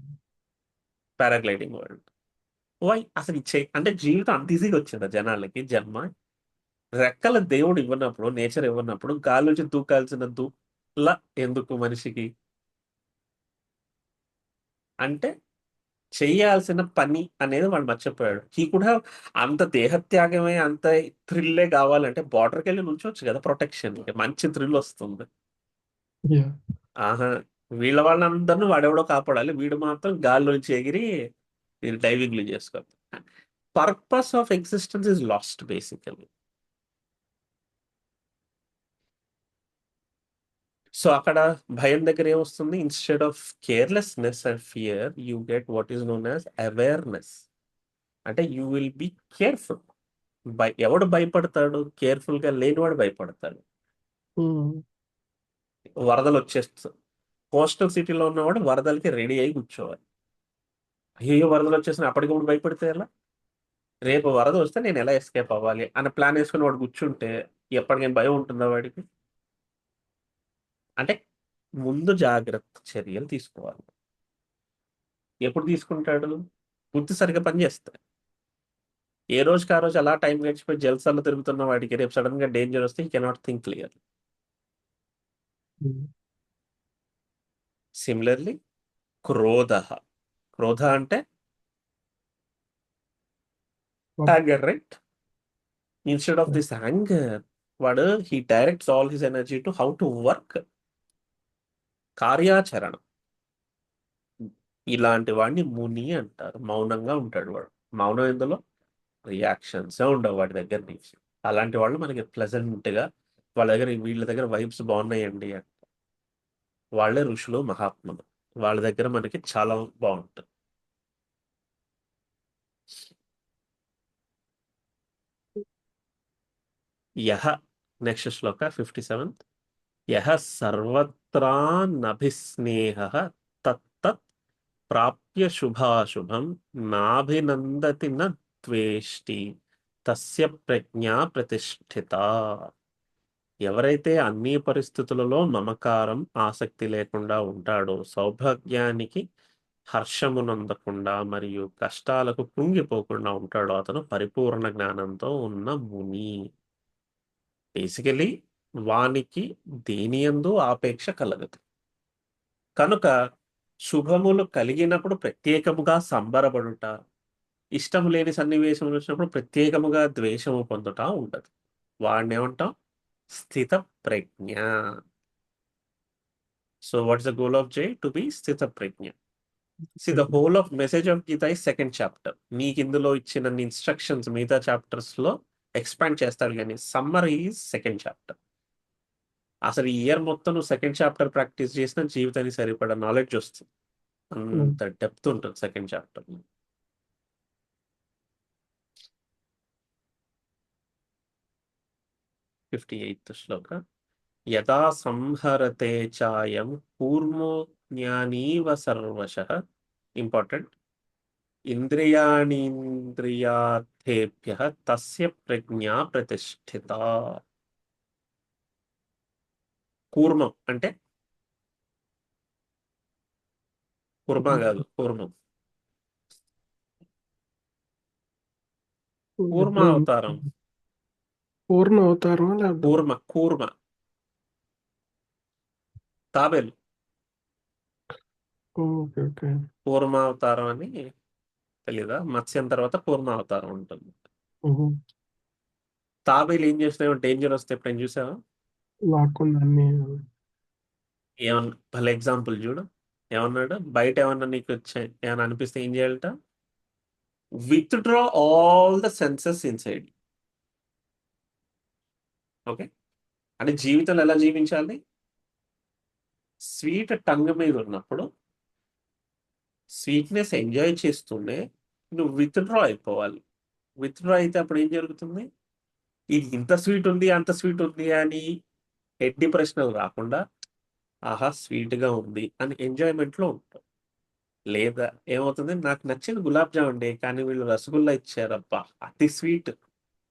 Paragliding world. Why అసలు ఇచ్చే అంటే జీవితం అంత ఈజీగా వచ్చిందా జనాలకి? జన్మ రెక్కల దేవుడు ఇవ్వనప్పుడు, నేచర్ ఇవ్వనప్పుడు గాలి నుంచి దూకాల్సిన దూల ఎందుకు మనిషికి? అంటే చేయాల్సిన పని అనేది వాడు మర్చిపోయాడు. హీ కూడా అంత దేహత్యాగమే, అంత థ్రిల్లే కావాలంటే బార్డర్కి వెళ్ళి నుంచోవచ్చు కదా ప్రొటెక్షన్, మంచి థ్రిల్ వస్తుంది. Yeah. ఆహా, వీళ్ళ వాళ్ళందరినీ వాడెవడో కాపాడాలి, వీడు మాత్రం గాల్లోంచి ఎగిరి డైవింగ్లు చేసుకోవాలి. Purpose of existence is last basically. So అక్కడ భయం దగ్గర ఏమొస్తుంది? Instead of carelessness and fear you get what is known as awareness. అంటే యూ విల్ బి కేర్ఫుల్. ఎవడు భయపడతాడు? కేర్ఫుల్ గా లేనివాడు భయపడతాడు. Mm. వరదలు వచ్చేస్తుంది, కోస్టల్ సిటీలో ఉన్నవాడు వరదలకి రెడీ అయి కూర్చోవాలి. అయ్యో వరదలు వచ్చేసిన అప్పటికి కూడా భయపడితే ఎలా? రేపు వరద వస్తే నేను ఎలా ఎస్కేప్ అవ్వాలి అన్న ప్లాన్ వేసుకుని వాడు కూర్చుంటే ఎప్పటికైనా భయం ఉంటుందా వాడికి? అంటే ముందు జాగ్రత్త చర్యలు తీసుకోవాలి. ఎప్పుడు తీసుకుంటాడు? బుద్ధి సరిగ్గా పనిచేస్తాయి. ఏ రోజుకి ఆ రోజు అలా టైం గడిచిపోయి జల్సాల్లో తిరుగుతున్న వాడికి రేపు సడన్ గా డేంజర్ వస్తే he cannot think clear. Mm. Similarly క్రోధ. క్రోధ అంటే What? anger, right? Instead of Yeah. This anger, వాడు he directs all his energy to how to work, కార్యాచరణ. ఇలాంటి వాడిని ముని అంటారు. మౌనంగా ఉంటాడు వాడు. మౌనం ఎందులో? రియాక్షన్స్ ఉండవు వాడి దగ్గర నుంచి. అలాంటి వాళ్ళు మనకి ప్లెజెంట్ గా, వాళ్ళ దగ్గర వీళ్ళ దగ్గర వైబ్స్ బాగున్నాయండి అంటే వాళ్ళే ఋషులు, మహాత్ములు. వాళ్ళ దగ్గర మనకి చాలా బాగుంటుంది. యహ, నెక్స్ట్ శ్లోక 57. యహ సర్వత్రా నభిస్నేహ తత్తత్ ప్రాప్య శుభాశుభం నాభినందతి న ద్వేష్టి తస్య ప్రజ్ఞా ప్రతిష్ఠిత. ఎవరైతే అన్ని పరిస్థితులలో మమకారం, ఆసక్తి లేకుండా ఉంటాడో, సౌభాగ్యానికి హర్షమునందకుండా మరియు కష్టాలకు కుంగిపోకుండా ఉంటాడో అతను పరిపూర్ణ జ్ఞానంతో ఉన్న ముని. బేసికలీ వానికి దేనియందు ఆపేక్ష కలగదు. కనుక శుభములు కలిగినప్పుడు ప్రత్యేకముగా సంబరపడుట, ఇష్టము లేని సన్నివేశం వచ్చినప్పుడు ప్రత్యేకముగా ద్వేషము పొందుట ఉండదు. వాడిని ఏమంటాం? స్థిత ప్రజ్ఞ. So what's the goal of జై? టు బి స్థిత ప్రజ్ఞ. See the whole of message of Gita is second chapter. నీకు ఇందులో ఇచ్చిన ఇన్స్ట్రక్షన్స్ మిగతా చాప్టర్స్ లో ఎక్స్పాండ్ చేస్తాడు, కానీ సమ్మర్ ఈజ్ సెకండ్ చాప్టర్. అసలు ఈ ఇయర్ మొత్తం నువ్వు సెకండ్ చాప్టర్ ప్రాక్టీస్ చేసిన జీవితానికి సరిపడా నాలెడ్జ్ వస్తుంది. అంత డెప్త్ ఉంటుంది సెకండ్ చాప్టర్. 58th శ్లోక. యదా సంహరతే చాయం కూర్మో జ్ఞానీవ సర్వశః. ఇంపార్టెంట్. ఇంద్రియాణీంద్రియార్థేభ్యః తస్య ప్రజ్ఞా ప్రతిష్ఠిత. కూర్మం అంటే కుర్మ కాదు, కూర్మం. కూర్మ ఎప్పుడు అవతారం. పూర్ణ అవతారం లేదా? కూర్మ, కూర్మ. తాబేలు ఓకే, ఓకే. కూర్మ అవతారం అని తెలీదా? మత్స్యం తర్వాత కూర్మ అవతారం ఉంటుంది. Mhm. తాబేలు ఏం చేసినా డేంజర్ వస్తే ఎప్పుడైనా చూసావా? లాక్కుండా అన్ని. ఏమన్నా భలే ఎగ్జాంపుల్ చూడు. ఏమన్నాడు? బయట ఏమన్నా నీకు ఏమన్నా అనిపిస్తే ఏం చేయాలట? Withdraw all the senses inside. Okay, అంటే జీవితంలో ఎలా జీవించాలి? స్వీట్ టంగ్ మీద ఉన్నప్పుడు స్వీట్నెస్ ఎంజాయ్ చేస్తూనే నువ్వు విత్డ్రా అయిపోవాలి. విత్డ్రా అయితే అప్పుడు ఏం జరుగుతుంది? ఇది ఇంత స్వీట్ ఉంది అంత స్వీట్ ఉంది అని ఎడ్డి ప్రశ్నలు రాకుండా, ఆహా స్వీట్ గా ఉంది అని ఎంజాయ్మెంట్ లో ఉంటాం. లేదా ఏమవుతుంది, నాకు నచ్చింది గులాబ్ జామ్ అండి కానీ వీళ్ళు రసగుల్లా ఇచ్చారబ్బా అతి స్వీట్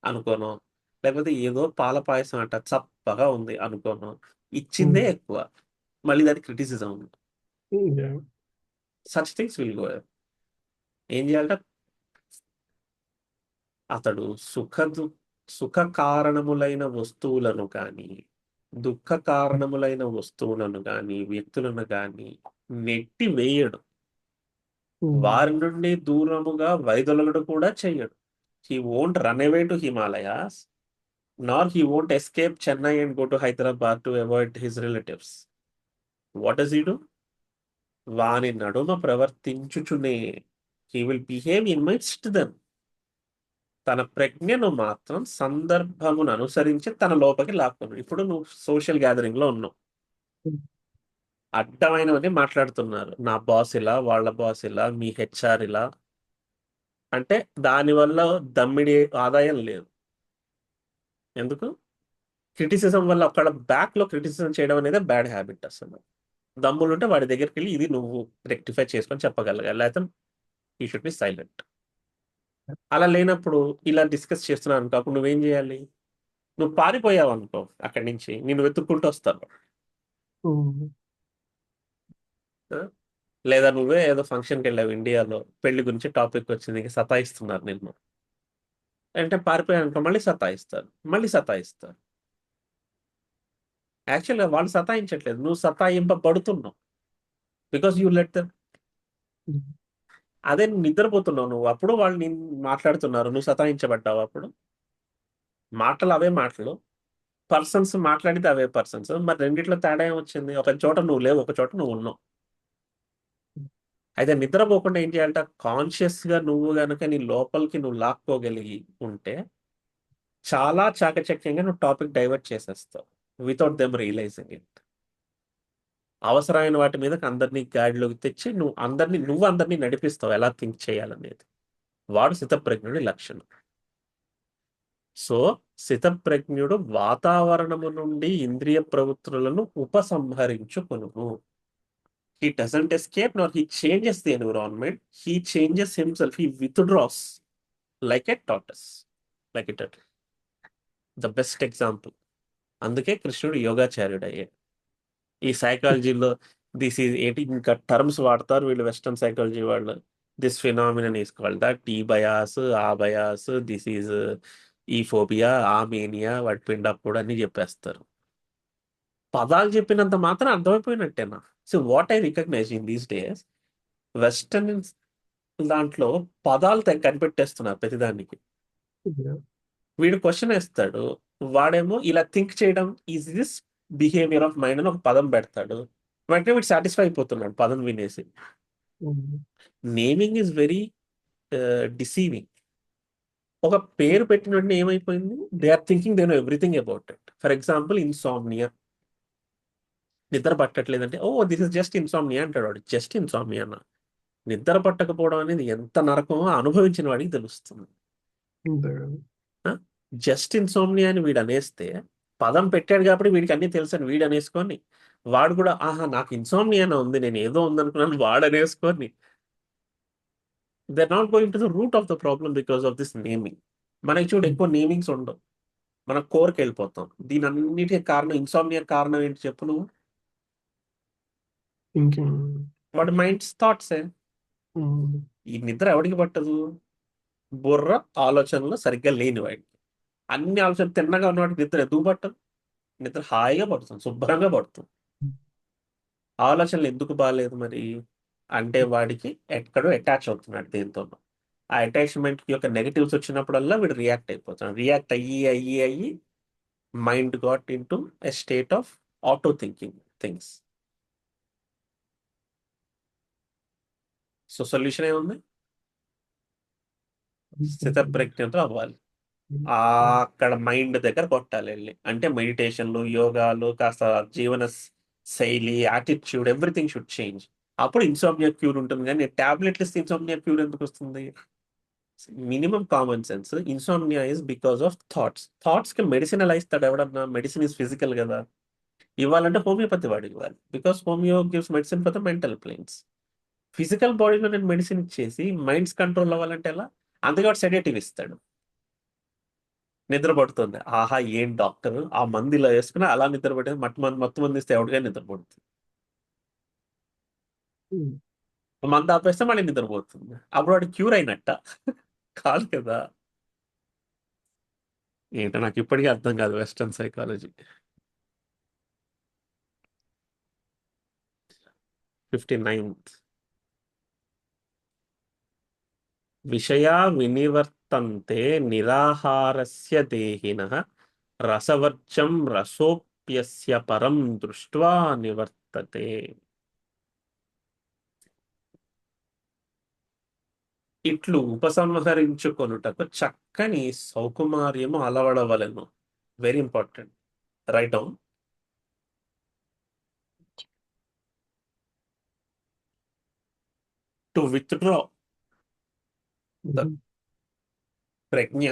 అనుకోను. లేకపోతే ఏదో పాల పాయసం అంట చప్పగా ఉంది అనుకోను. ఇచ్చిందే ఎక్కువ, మళ్ళీ దాని క్రిటిసిజం ఉంది. Such things will go. ఏం చేయాలంటే అతడు సుఖ కారణములైన వస్తువులను కానీ దుఃఖ కారణములైన వస్తువులను కానీ వ్యక్తులను కానీ నెట్టి వేయడు. వారి నుండి దూరముగా వైదొలగడు కూడా చెయ్యడు. He won't run away to Himalayas, nor he won't escape Chennai and go to Hyderabad to avoid his relatives. What does he do? వాని నడుమ ప్రవర్తించుచునే he will behave in midst them. తన ప్రజ్ఞను మాత్రం సందర్భమును అనుసరించి తన లోపలికి లాక్కున్నాడు. ఇప్పుడు నువ్వు సోషల్ గ్యాదరింగ్ లో ఉన్నావు, అడ్డమైనవన్నీ మాట్లాడుతున్నారు. నా బాస్ ఇలా, వాళ్ళ బాస్ ఇలా, మీ హెచ్ఆర్ ఇలా అంటే దానివల్ల దమ్మిడి ఆదాయం లేదు. ఎందుకు? క్రిటిసిజం వల్ల ఒక్కడ బ్యాక్ లో క్రిటిసిజం చేయడం అనేది బ్యాడ్ హ్యాబిట్. అసలు దమ్ములుంటే వాడి దగ్గరికి వెళ్ళి ఇది నువ్వు రెక్టిఫై చేసుకొని చెప్పగలగాలి, లేకపోతే ఈ షుడ్ బి సైలెంట్. అలా లేనప్పుడు ఇలా డిస్కస్ చేస్తున్నాను అనుకో, అప్పుడు నువ్వేం చేయాలి? నువ్వు పారిపోయావు అనుకో, అక్కడి నుంచి నేను వెతుక్కుంటూ వస్తాను. ఆ? లేదా నువ్వే ఏదో ఫంక్షన్కి వెళ్ళావు ఇండియాలో, పెళ్లి గురించి టాపిక్ వచ్చింది, ఇంక సతాయిస్తున్నారు నిన్ను అంటే పారిపోయావు అనుకో, మళ్ళీ సతాయిస్తారు, మళ్ళీ సతాయిస్తారు. యాక్చువల్గా వాళ్ళు సతాయించట్లేదు, నువ్వు సతాయింపబడుతున్నావు. Because you let them. అదే నువ్వు నిద్రపోతున్నావు, నువ్వు అప్పుడు వాళ్ళు నేను మాట్లాడుతున్నారు, నువ్వు సతాయించబడ్డావు. అప్పుడు మాటలు అవే మాటలు, పర్సన్స్ మాట్లాడితే అవే పర్సన్స్. మరి రెండిట్లో తేడా ఏమొచ్చింది? ఒక చోట నువ్వు లేవు, ఒక చోట నువ్వు ఉన్నావు. అయితే నిద్రపోకుండా ఏం చేయాలంట? కాన్షియస్ గా నువ్వు గనుక నీ లోపలికి నువ్వు లాక్కోగలిగి ఉంటే చాలా చాకచక్యంగా నువ్వు టాపిక్ డైవర్ట్ చేసేస్తావు వితౌట్ దెమ్ రియలైజింగ్ ఇట్. అవసరమైన వాటి మీద అందరినీ గాడిలోకి తెచ్చి నువ్వు అందరినీ నడిపిస్తావు ఎలా థింక్ చేయాలనేది. వాడు స్థితప్రజ్ఞుడి లక్షణం. సో స్థితప్రజ్ఞుడు వాతావరణము నుండి ఇంద్రియ ప్రవృత్తులను ఉపసంహరించుకొనును. He doesn't escape nor he changes the environment. He changes himself. He withdraws like a tortoise, like a turtle. The best example. అందుకే కృష్ణుడు యోగాచార్యుడు అయ్యాడు. ఈ సైకాలజీలో దిస్ ఈజ్ ఏంటి ఇంకా టర్మ్స్ వాడతారు వీళ్ళు, వెస్టర్న్ సైకాలజీ వాళ్ళు. This phenomenon is called that, ఈ బయాస్, ఆ బయాస్, దిస్ ఈజ్ ఈ ఫోబియా, ఆ మేనియా, వాటి పిండప్పుడు అన్ని చెప్పేస్తారు. పదాలు చెప్పినంత మాత్రం అర్థమైపోయినట్టేనా? So what I recognize in these days, western దాంట్లో పదాలు కనిపెట్టేస్తున్నారు ప్రతిదానికి. వీడు క్వశ్చన్ వేస్తాడు, వాడేమో ఇలా థింక్ చేయడం is this behaviour of mind అని ఒక పదం పెడతాడు, వెంటనే వీడు సాటిస్ఫై అయిపోతున్నాడు పదం వినేసి. Naming is very deceiving. ఒక పేరు పెట్టిన వెంటనే ఏమైపోయింది? They are thinking they know everything about it. For example insomnia, నిద్ర పట్టట్లేదంటే oh this is just insomnia అంటాడు వాడు. జస్ట్ ఇన్సామ్నియా అన్న, నిద్ర పట్టకపోవడం అనేది ఎంత నరకమో అనుభవించిన వాడికి తెలుస్తుంది. జస్ట్ ఇన్సోమ్నియా అని వీడు అనేస్తే, పదం పెట్టాడు కాబట్టి వీడికి అన్ని తెలుసు అని వీడు అనేసుకొని, వాడు కూడా ఆహా నాకు ఇన్సోమ్నియా ఉంది, నేను ఏదో ఉందనుకున్నాను వాడు అనేసుకొని, they are not going to the root of the problem because of this naming. మనకి చూడు ఎక్కువ నేమింగ్స్ ఉండవు, మన కోర్కి వెళ్ళిపోతాం. దీని అన్నిటికీ కారణం, ఇన్సోమ్నియా కారణం ఏంటి చెప్పు నువ్వు? వాడి మైండ్స్ థాట్సే. ఈ నిద్ర ఎవడికి పట్టదు? బుర్ర ఆలోచనలు సరిగ్గా లేని వాడికి. అన్ని ఆలోచనలు తిన్నగా ఉన్నవాడికి నిద్ర ఎందుకు పట్టదు? నిద్ర హాయిగా పడుతుంది, శుభ్రంగా పడుతుంది. ఆలోచనలు ఎందుకు బాగాలేదు మరి అంటే, వాడికి ఎక్కడో అటాచ్ అవుతున్నాడు దేంతో. ఆ అటాచ్మెంట్ యొక్క నెగటివ్స్ వచ్చినప్పుడల్లా వీడు రియాక్ట్ అయిపోతున్నాడు. రియాక్ట్ అయ్యి అయ్యి అయ్యి mind got in to a state of auto thinking things. So solution ఏముంది? స్థితప్రజ్ఞతో అవ్వాలి. అక్కడ మైండ్ దగ్గర కొట్టాలి వెళ్ళి. అంటే మెడిటేషన్లు, యోగాలు, కాస్త జీవన శైలి, యాటిట్యూడ్, ఎవ్రీథింగ్ షుడ్ చేంజ్. అప్పుడు ఇన్సోమ్నియా క్యూర్ ఉంటుంది. కానీ టాబ్లెట్లు ఇస్తే ఇన్సోమ్నియా క్యూర్ ఎందుకు వస్తుంది? Minimum common sense. Insomnia is because of thoughts. Thoughts కి మెడిసిన్ ఎలా ఇస్తాడు ఎవడన్నా? మెడిసిన్ ఇస్ ఫిజికల్ కదా. ఇవ్వాలంటే హోమియోపతి వాడు ఇవ్వాలి. Because homeo gives medicine for the mental planes. Physical బాడీలో నేను మెడిసిన్ ఇచ్చేసి మైండ్స్ కంట్రోల్ అవ్వాలంటే ఎలా? అందుకే వాడు సెడేటివ్ ఇస్తాడు. నిద్ర పడుతుంది. ఆహా ఏం డాక్టర్, ఆ మందు ఇలా వేసుకుని అలా నిద్ర పట్టేది. మొత్తం మంది ఇస్తే ఎవరికైనా నిద్ర పడుతుంది. మందు ఆపేస్తే మళ్ళీ నిద్రపోతుంది. అప్పుడు వాడు క్యూర్ అయినట్ట? కాదు కదా. ఏంటో నాకు ఇప్పటికీ అర్థం కాదు వెస్టర్న్ సైకాలజీ. 59th. విషయా వినివర్తంతే నిరాహారస్య దేహినః రసవర్జం రసోప్యస్య పరం దృష్ట్వా నివర్తతే. ఇట్లు ఉపసంహరించుకొనుటకు చక్కని సౌకుమార్యము అలవడవలెను. Very important. Right down. To withdraw the prajna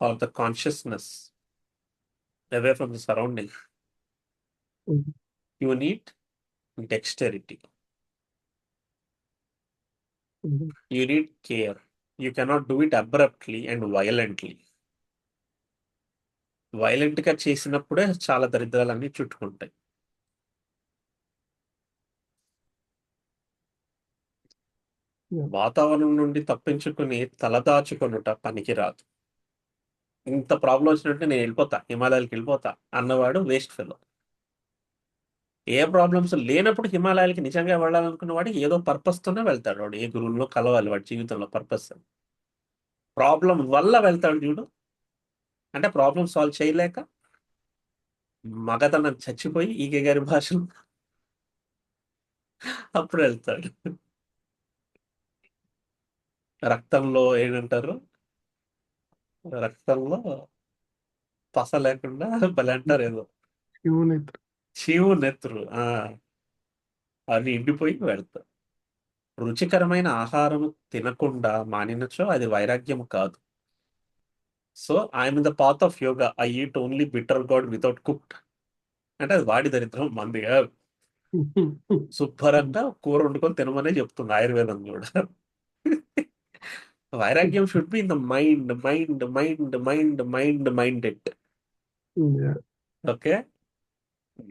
or the consciousness away from the surrounding, you need dexterity. You need care. You cannot do it abruptly and violently. Violent గా చేసినప్పుడే చాలా దరిద్రాలన్నీ చుట్టుకుంటాయి. వాతావరణం నుండి తప్పించుకుని తలదాచుకొనుట పనికిరాదు. ఇంత ప్రాబ్లం వచ్చినట్టు నేను వెళ్ళిపోతా, హిమాలయాలకు వెళ్ళిపోతా అన్నవాడు వేస్ట్ ఫెలో. ఏ ప్రాబ్లమ్స్ లేనప్పుడు హిమాలయాలకి నిజంగా వెళ్ళాలనుకున్న వాడికి ఏదో పర్పస్ తోనే వెళ్తాడు. వాడు ఏ గురువులో కలవాలి, వాడి జీవితంలో పర్పస్. ప్రాబ్లం వల్ల వెళ్తాడు చూడు. అంటే ప్రాబ్లం సాల్వ్ చేయలేక మగతనం చచ్చిపోయి ఈకే గారి భాషలో అప్పుడు వెళ్తాడు. రక్తంలో ఏంటంటారు, రక్తంలో పస లేకుండా భలే అంటారు ఏదో, శివు నెత్రు అది ఎండిపోయి వెళ్తారు. రుచికరమైన ఆహారం తినకుండా మానినచో అది వైరాగ్యం కాదు. So I'm in the path of yoga. I eat only bitter God without cooked. అంటే అది వాడి దరిద్రం, మంది కాదు. శుభ్రంగా కూర వండుకొని తినమనే చెప్తుంది ఆయుర్వేదం కూడా. వైరాగ్యం should be in the mind, mind mind mind mind minded. Okay,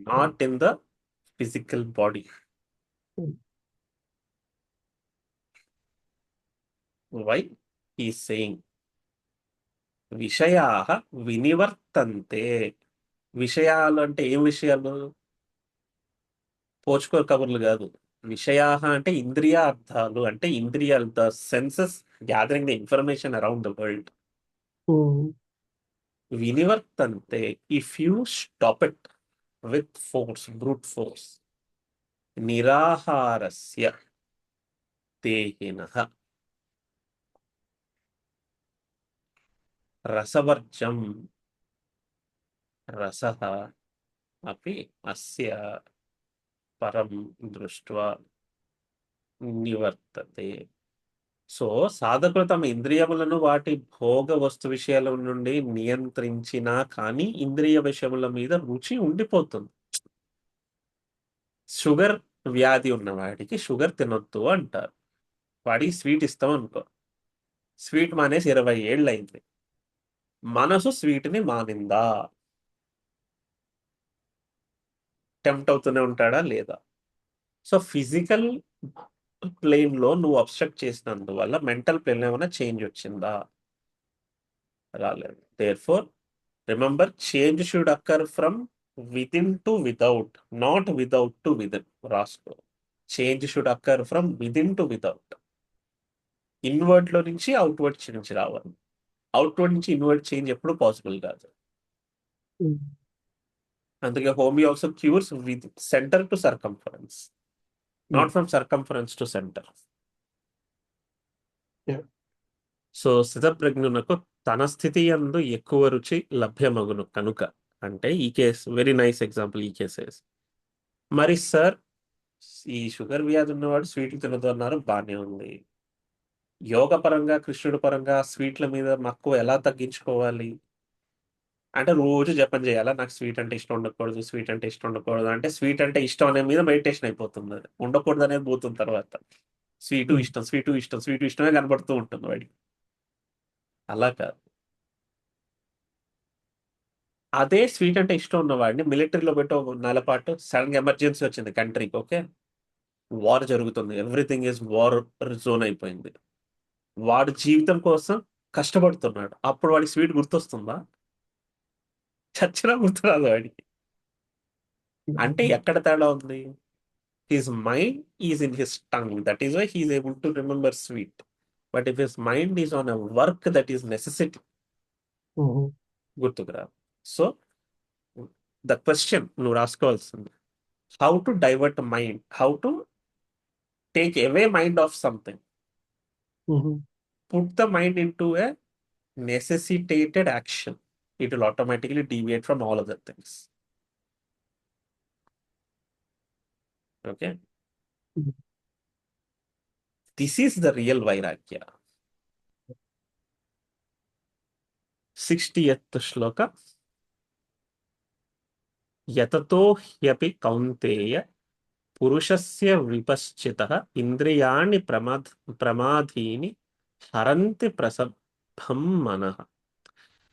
not in the physical body. Why ఈ సేయింగ్ విషయా వినివర్తంతే. విషయాలు అంటే ఏం విషయాలు? పోచుకో కబుర్లు కాదు. విషయా అంటే ఇంద్రియార్థాలు, అంటే ఇంద్రియాలు, the senses gathering the information around the world. వినివర్తంతే, if you stop it with force, brute force. నిరాహారస్య దేహినః రసవర్జం రసః అపి అస్య పరం దృష్ట్వా నివర్తతే. సో సాధకులు తమ ఇంద్రియములను వాటి భోగ వస్తు విషయాల నుండి నియంత్రించినా కానీ ఇంద్రియ విషయముల మీద రుచి ఉండిపోతుంది. షుగర్ వ్యాధి ఉన్నవాడికి షుగర్ తినొద్దు అంటారు. వాడికి స్వీట్ ఇస్తాం అనుకో, స్వీట్ మానేసి 20 ఏళ్ళు అయింది, మనసు స్వీట్ని మానిందా? టెంప్ట్ అవుతూనే ఉంటాడా లేదా? సో ఫిజికల్ ప్లేన్ లో నువ్వు అబ్స్ట్రక్ట్ చేసినందువల్ల మెంటల్ ప్లేన్ లో ఏమైనా చేంజ్ వచ్చిందా? రాలేదు. Therefore remember, change should occur from within to without, not without to within. రాసుకో, change should occur from within to without. Inward లో నుంచి అవుట్వర్డ్ నుంచి రావాలి. అవుట్వర్డ్ నుంచి ఇన్వర్డ్ చేంజ్ ఎప్పుడు పాసిబుల్ కాదు. అందుకే homeo also cures with centre to circumference, Yeah. Not from circumference to centre. Yeah. So స్థితప్రజ్ఞునకు తన స్థితి యందు ఎక్కువ రుచి లభ్యమగును కనుక. అంటే ఈ కేసు వెరీ నైస్ ఎగ్జాంపుల్ ఈ కేసెస్. మరి సార్ ఈ షుగర్ వ్యాధి ఉన్నవాడు స్వీట్లు తినదు అన్నారు, బాగానే ఉంది. యోగ పరంగా కృష్ణుడి పరంగా స్వీట్ల మీద మక్కువ ఎలా తగ్గించుకోవాలి అంటే రోజు జపం చేయాలా, నాకు స్వీట్ అంటే ఇష్టం ఉండకూడదు, స్వీట్ అంటే ఇష్టం ఉండకూడదు అంటే స్వీట్ అంటే ఇష్టం అనే మీద మెడిటేషన్ అయిపోతుంది, అది ఉండకూడదు అనేది పోతుంది తర్వాత. Sweet Mm. ఇష్టం, స్వీటు ఇష్టం, స్వీటు ఇష్టమే కనబడుతూ ఉంటుంది వాడికి. అలా కాదు. అదే స్వీట్ అంటే ఇష్టం ఉన్నవాడిని మిలిటరీలో పెట్టి ఒక నెల పాటు సడన్ గా ఎమర్జెన్సీ వచ్చింది కంట్రీకి, ఓకే, వార్ జరుగుతుంది, ఎవ్రీథింగ్ ఈజ్ వార్ జోన్ అయిపోయింది, వాడు జీవితం కోసం కష్టపడుతున్నాడు, అప్పుడు వాడికి స్వీట్ గుర్తొస్తుందా? చచ్చినా గుర్తురాదు వాడికి. అంటే Yeah. ఎక్కడ తేడా ఉంది? His mind is in his tongue, that is why he is able to remember sweet. But if his mind is on a work that is necessity, Mhm. గుర్తుకు రాదు. సో ద క్వశ్చన్ నువ్వు రాసుకోవాల్సింది, how to divert mind, how to take away mind off something, Mhm. put the mind into a necessitated action. It will automatically deviate from all other things. Okay. Mhm. This is the real Vairagya. 60th Shloka. యతతో happy Kaunteya పురుషస్య విపశ్చితః ఇంద్రియాణి ప్రమాధీని హరంతి ప్రసభం మనః.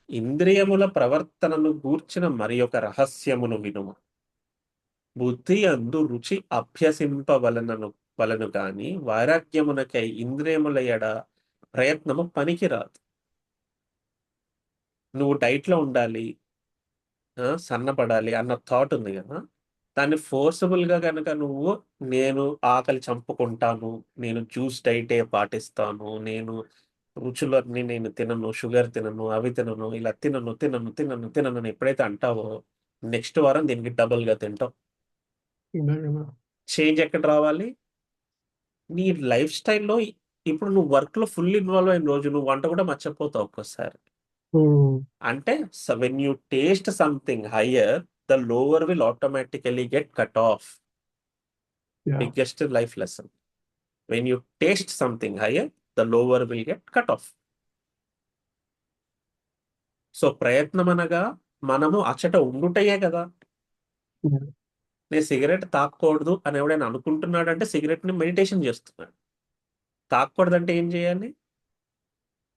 ఇంద్రియముల ప్రవర్తనను గూర్చిన మరి ఒక రహస్యమును వినుము. బుద్ధి అందు రుచి వలను గాని వైరాగ్యమునకై ఇంద్రియముల ఎడ ప్రయత్నము పనికిరాదు. నువ్వు డైట్లో ఉండాలి, సన్నపడాలి అన్న థాట్ ఉంది కదా, దాన్ని ఫోర్సబుల్ గా కనుక నువ్వు నేను ఆకలి చంపుకుంటాను, నేను జ్యూస్ డైటే పాటిస్తాను, నేను రుచులన్నీ నేను తినను, షుగర్ తినను, అవి తినను, ఇలా తినను తినను తినను తినను అని ఎప్పుడైతే అంటావో నెక్స్ట్ వారం దీనికి డబుల్ గా తింటావు. Yeah. చేంజ్ ఎక్కడ రావాలి? నీ లైఫ్ స్టైల్లో. ఇప్పుడు నువ్వు వర్క్ లో ఫుల్ ఇన్వాల్వ్ అయిన రోజు నువ్వు వంట కూడా మర్చిపోతావు ఒక్కోసారి. Mm. అంటే when you taste something higher, the lower will automatically get cut off. Yeah. Biggest life lesson. When you taste something higher, the lower will get cut off. So ప్రయత్నం అనగా మనము అచ్చట ఉండుటయే కదా. Yeah. నేను సిగరెట్ తాకూడదు అని ఎవడైనా అనుకుంటున్నాడు అంటే సిగరెట్ ని మెడిటేషన్ చేస్తున్నాడు. తాకూడదంటే ఏం చేయాలి?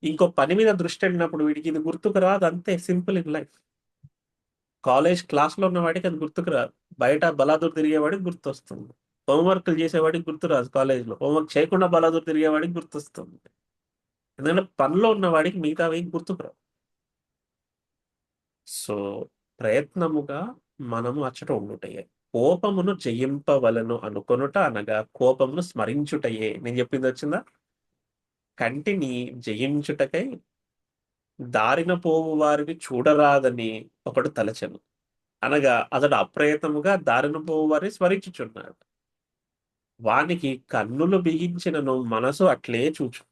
ఇంకో పని మీద దృష్టి వెళ్ళినప్పుడు వీడికి ఇది గుర్తుకు రాదు, అంతే సింపుల్ ఇన్ లైఫ్. కాలేజ్ క్లాస్లో ఉన్న వాడికి అది గుర్తుకు రాదు, బయట బలాదూర్ తిరిగేవాడికి గుర్తొస్తుంది. హోంవర్క్లు చేసేవాడికి గుర్తురాదు, కాలేజ్లో హోంవర్క్ చేయకుండా బలాదూర్ తిరిగేవాడికి గుర్తొస్తుంది. ఎందుకంటే పనిలో ఉన్న వాడికి మిగతావి గుర్తుకు రావు. సో ప్రయత్నముగా మనము అచ్చట ఉండుటయే. కోపమును జయింపవలను అనుకొనుట అనగా కోపమును స్మరించుటయే. నేను చెప్పింది వచ్చిందా? కంటిని జయించుటకై దారిన పోవు వారిని చూడరాదని ఒకడు తలచెను, అనగా అతడు అప్రయత్నముగా దారిన పోవు వారిని స్మరించుచున్నాడు. వానికి కన్నులు బిగించినను మనసు అట్లే చూచు.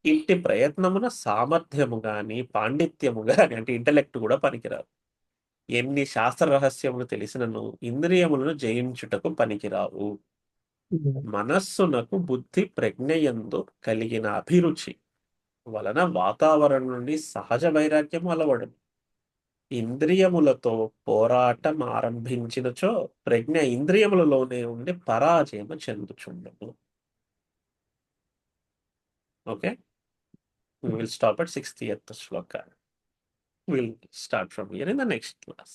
ఇట్టి ప్రయత్నమున సామర్థ్యము గాని పాండిత్యము గాని అంటే ఇంటలెక్ట్ కూడా పనికిరాదు. ఎన్ని శాస్త్ర రహస్యములు తెలిసినను ఇంద్రియములను జయించుటకు పనికిరావు. Yeah. మనస్సునకు బుద్ధి ప్రజ్ఞయందు కలిగిన అభిరుచి వలన వాతావరణం నుండి సహజ వైరాగ్యము అలవడును. ఇంద్రియములతో పోరాటం ఆరంభించినచో ప్రజ్ఞ ఇంద్రియములలోనే ఉండి పరాజయము చెందుచుండదు. Okay, we will stop at 60th shloka. We'll start from here in the next class.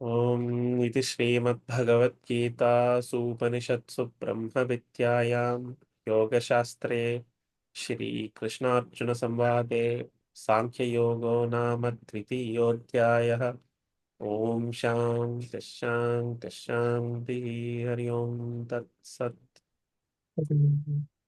ఓం ఇది శ్రీమద్భగవద్గీతాసూపనిషత్సు బ్రహ్మవిద్యాయాం యోగశాస్త్రే శ్రీకృష్ణార్జున సంవాదే సాంఖ్యయోగో నామ ద్వితీయోధ్యాయః. ఓం శాంతి శాంతి శాంతి. హరి ఓం తత్సత్. Okay.